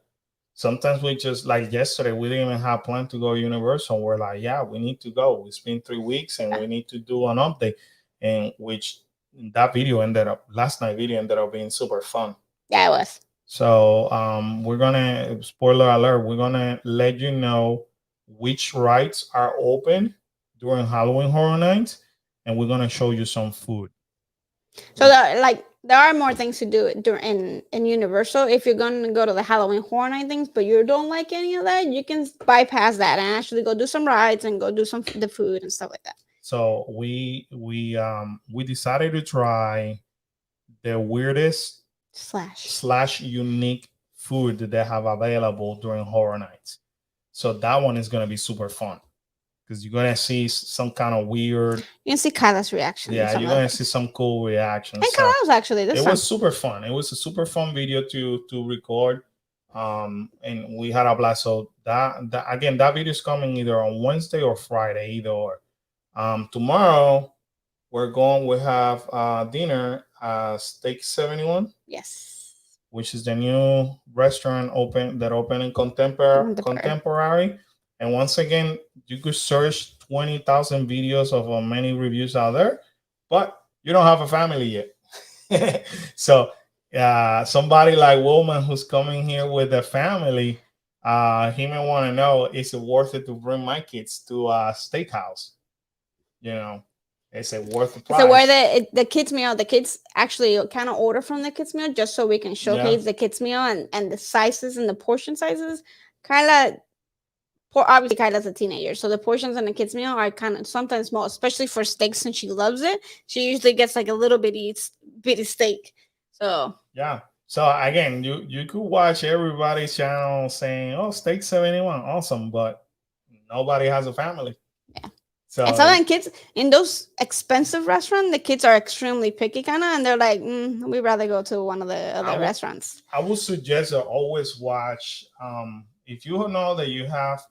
Sometimes we just, like yesterday, we didn't even have plan to go to Universal. We're like, yeah, we need to go. It's been 3 weeks and we need to do an update. And which that video last night video ended up being super fun. Yeah, it was. So we're gonna, spoiler alert, we're gonna let you know which rides are open during Halloween Horror Nights, and we're gonna show you some food. So there are more things to do during in Universal. If you're gonna go to the Halloween Horror Night things, but you don't like any of that, you can bypass that and actually go do some rides and go do the food and stuff like that. So we decided to try the weirdest slash unique food that they have available during Horror Nights. So that one is gonna be super fun because you're gonna see some kind of weird. You can see Kyla's reaction. Yeah, you're gonna see some cool reactions. And Kyla's actually it was super fun. It was a super fun video to record, and we had a blast. So that again, that video is coming either on Wednesday or Friday, either or. Tomorrow we have dinner at Steak 71. Yes. Which is the new restaurant opened in Contemporary. And once again, you could search 20,000 videos of many reviews out there, but you don't have a family yet. So somebody like Woman who's coming here with a family, he may want to know, is it worth it to bring my kids to a steakhouse? You know, is it worth the price? So where the kids meal, the kids actually kind of order from the kids meal just so we can showcase the kids meal and the sizes and the portion sizes. Obviously Kyla's a teenager, so the portions in the kids meal are kind of sometimes small, especially for steak, since she loves it. She usually gets like a little bitty steak. So yeah. So again, you could watch everybody's channel saying, "Oh, Steak 71, awesome," but nobody has a family. Yeah. So and sometimes kids in those expensive restaurants, the kids are extremely picky, kind of, and they're like, "We'd rather go to one of the other restaurants." I would suggest to always watch. If you know that you have,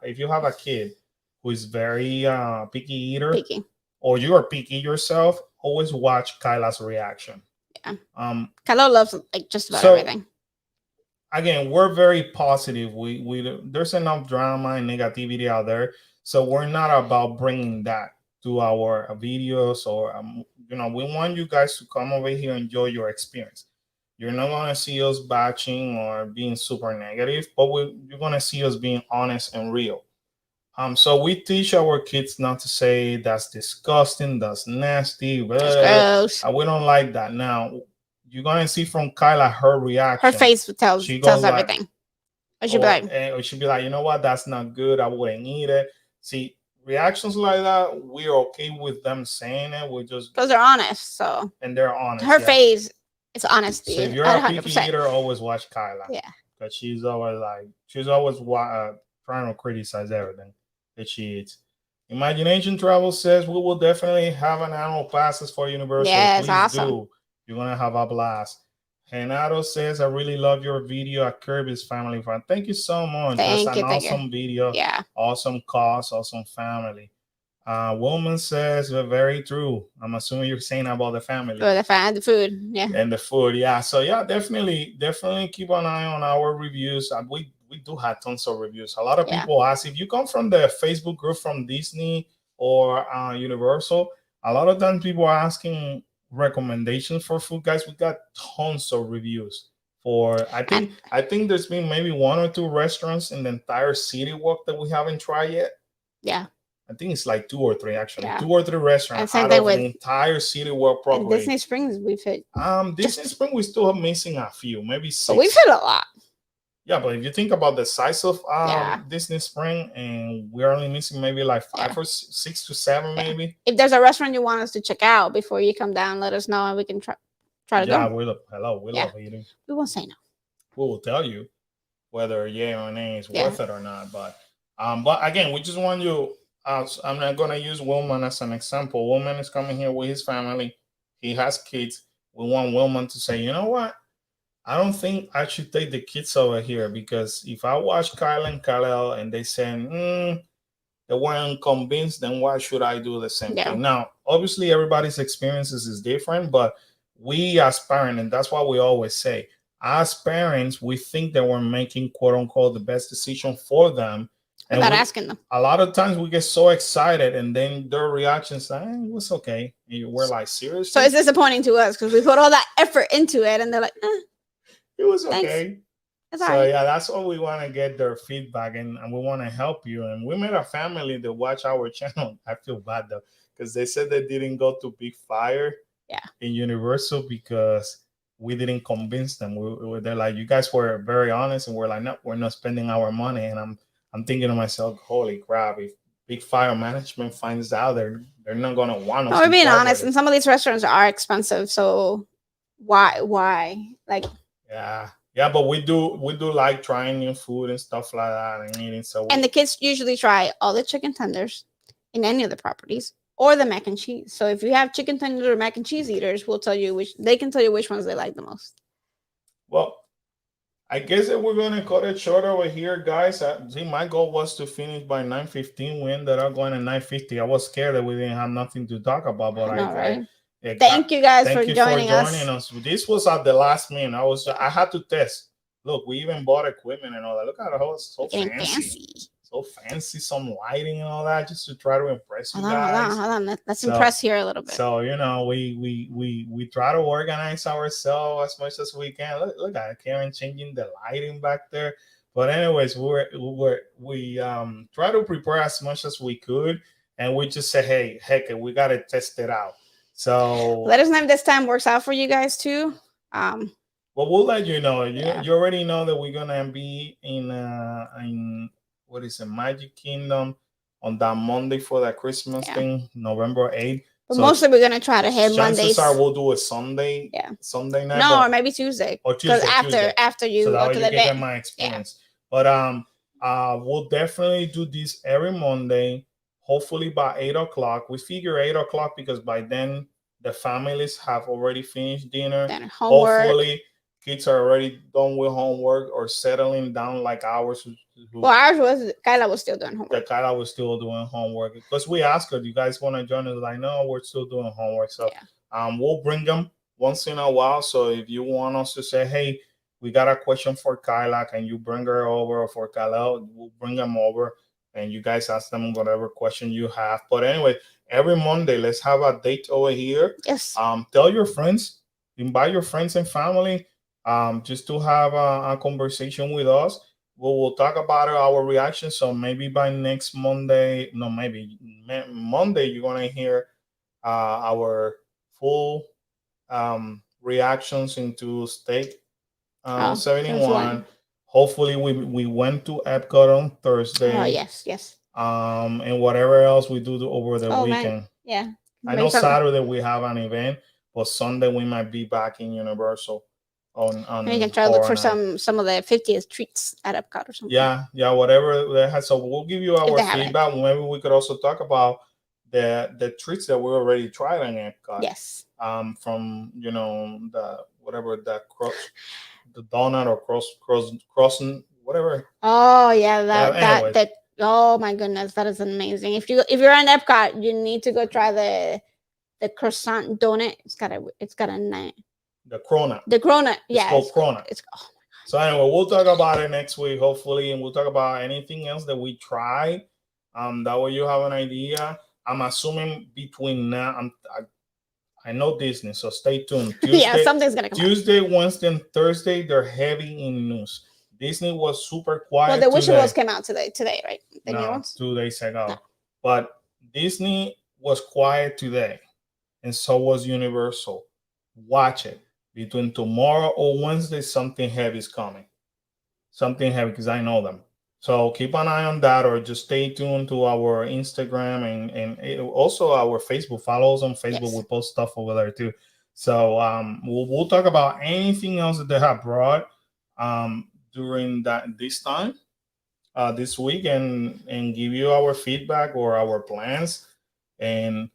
if you have a kid who is very picky eater, or you are picky yourself, always watch Kyla's reaction. Yeah. Kyla loves like just about everything. Again, we're very positive. We there's enough drama and negativity out there. So we're not about bringing that to our videos or, we want you guys to come over here and enjoy your experience. You're not going to see us batching or being super negative, but you're going to see us being honest and real. So we teach our kids not to say that's disgusting, that's nasty, that's gross. We don't like that. Now, you're going to see from Kyla her reaction. Her face tells everything. Or she'd be like, you know what, that's not good. I wouldn't eat it. See, reactions like that, we're okay with them saying it. We're just because they're honest. And they're honest. Her face, it's honesty. So if you're 100%. A picky eater, always watch Kyla. Yeah, because she's always trying to criticize everything that she eats. Imagination Travel says we will definitely have an annual passes for Universal. Yes, awesome. Do. You're gonna have a blast. Renato says, I really love your video at Kirby's Family Fun. Thank you so much. That's an awesome video. Yeah. Awesome cause, awesome family. Woman says, very true. I'm assuming you're saying about the family. The food. Yeah. And the food. Yeah. So yeah, definitely keep an eye on our reviews. We do have tons of reviews. A lot of people ask, if you come from the Facebook group from Disney or Universal, a lot of times people are asking recommendations for food, guys, we got tons of reviews. For I think there's been maybe 1 or 2 restaurants in the entire city walk that we haven't tried yet. Yeah. I think it's like 2 or 3 actually. Yeah. 2 or 3 restaurants out of the entire city walk property. Disney Springs we've hit. Disney Springs we still have missing a few, maybe 6. But we've hit a lot. Yeah, but if you think about the size of Disney Spring, and we're only missing maybe like 5 or 6 to 7, maybe. If there's a restaurant you want us to check out before you come down, let us know and we can try to go. Yeah, we love eating. We won't say no. We will tell you whether yay or nay is worth it or not. But again, we just want you. I'm not gonna use Wilman as an example. Wilman is coming here with his family. He has kids. We want Wilman to say, you know what? I don't think I should take the kids over here, because if I watch Kyle and Kyle and they say they weren't convinced, then why should I do the same thing? Now, obviously, everybody's experiences is different, but we as parents, and that's what we always say, as parents, we think that we're making quote unquote the best decision for them. And without asking them. A lot of times we get so excited, and then their reactions like, it was okay. We're like, seriously? So it's disappointing to us because we put all that effort into it, and they're like, it was okay. It's so all right. Yeah, that's what we want to get their feedback, and we want to help you. And we made a family that watch our channel. I feel bad though, because they said they didn't go to Big Fire in Universal because we didn't convince them. They're like, you guys were very honest, and we're like, no, we're not spending our money. And I'm thinking to myself, holy crap, if Big Fire management finds out, they're not gonna want us. No, we're being honest, and some of these restaurants are expensive, so why? Like, yeah, but we do like trying new food and stuff like that and eating. And the kids usually try all the chicken tenders in any of the properties, or the mac and cheese. So if you have chicken tenders or mac and cheese eaters, they can tell you which ones they like the most. Well, I guess that we're gonna cut it short over here, guys. My goal was to finish by 9:15. We ended up going at 9:50. I was scared that we didn't have nothing to talk about, but thank you guys for joining us. This was at the last minute. I had to test. Look, we even bought equipment and all that. Look at it, it's so fancy. So fancy, some lighting and all that, just to try to impress you guys. Hold on. Let's impress here a little bit. So we try to organize ourselves as much as we can. Look at Karen changing the lighting back there. But anyways, we try to prepare as much as we could, and we just say, hey, heck, we gotta test it out. So let us know if this time works out for you guys too. Well, we'll let you know. You already know that we're gonna be in what is it, Magic Kingdom on that Monday for that Christmas thing, November 8th. But mostly we're gonna try to hit Mondays. Chances are we'll do a Sunday. Yeah. Sunday night. No, or maybe Tuesday. Or Tuesday. After you go to the day. Get my experience. Yeah. But we'll definitely do this every Monday. Hopefully by 8 o'clock. We figure 8 o'clock because by then the families have already finished dinner. Hopefully kids are already done with homework or settling down like ours. Well, ours was Kyla was still doing homework. Kyla was still doing homework because we asked her, "Do you guys want to join us?" Like, no, we're still doing homework. So we'll bring them once in a while. So if you want us to say, "Hey, we got a question for Kyla, can you bring her over?" Or for Kyla, we'll bring them over. And you guys ask them whatever question you have. But anyway, every Monday, let's have a date over here. Yes. Tell your friends, invite your friends and family, just to have a conversation with us. We'll talk about our reaction. So maybe by next Monday, Monday, you're gonna hear our full reactions into Steak 71. Hopefully we went to Epcot on Thursday. Oh, yes. And whatever else we do over the weekend. Man. Yeah. I know Saturday we have an event, but Sunday we might be back in Universal. On you can try to look for some of the 50th treats at Epcot or something. Yeah, whatever they have. So we'll give you our feedback. Maybe we could also talk about the treats that we already tried in Epcot. Yes. From the donut or crossing, whatever. Oh yeah, that oh my goodness, that is amazing. If you're in Epcot, you need to go try the croissant donut. It's got a name. The cronut. Yeah. It's called cronut. So anyway, we'll talk about it next week, hopefully, and we'll talk about anything else that we tried. That way you have an idea. I'm assuming between now, I know Disney, so stay tuned. Yeah, something's gonna come out. Tuesday, Wednesday, and Thursday, they're heavy in news. Disney was super quiet. Well, the Wish today. Wheels came out today, right? The new No, ones? 2 days ago. No. But Disney was quiet today, and so was Universal. Watch it. Between tomorrow or Wednesday, something heavy is coming. Something heavy, because I know them. So keep an eye on that, or just stay tuned to our Instagram and also our Facebook. Follow us on Facebook. Yes. We post stuff over there too. So we'll talk about anything else that they have brought during this time this week, and give you our feedback or our plans, and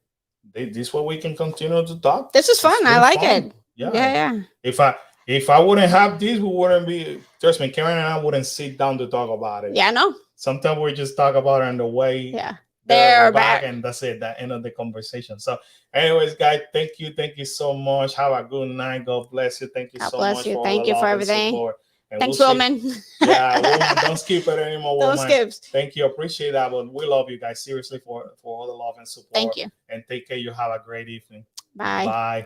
this way we can continue to talk. This is fun. I like it. Yeah. If I wouldn't have this, we wouldn't be. Trust me, Karen and I wouldn't sit down to talk about it. Yeah, I know. Sometimes we just talk about it on the way. Yeah. They're back, and that's it. That end of the conversation. So, anyways, guys, thank you so much. Have a good night. God bless you. Thank you God so bless much. you. Thank you for everything. And thanks, we'll Wilman. Yeah, Wilman, don't skip it anymore. Don't skip. Thank you. Appreciate that. But we love you guys seriously for all the love and support. Thank you. And take care. You have a great evening. Bye. Bye.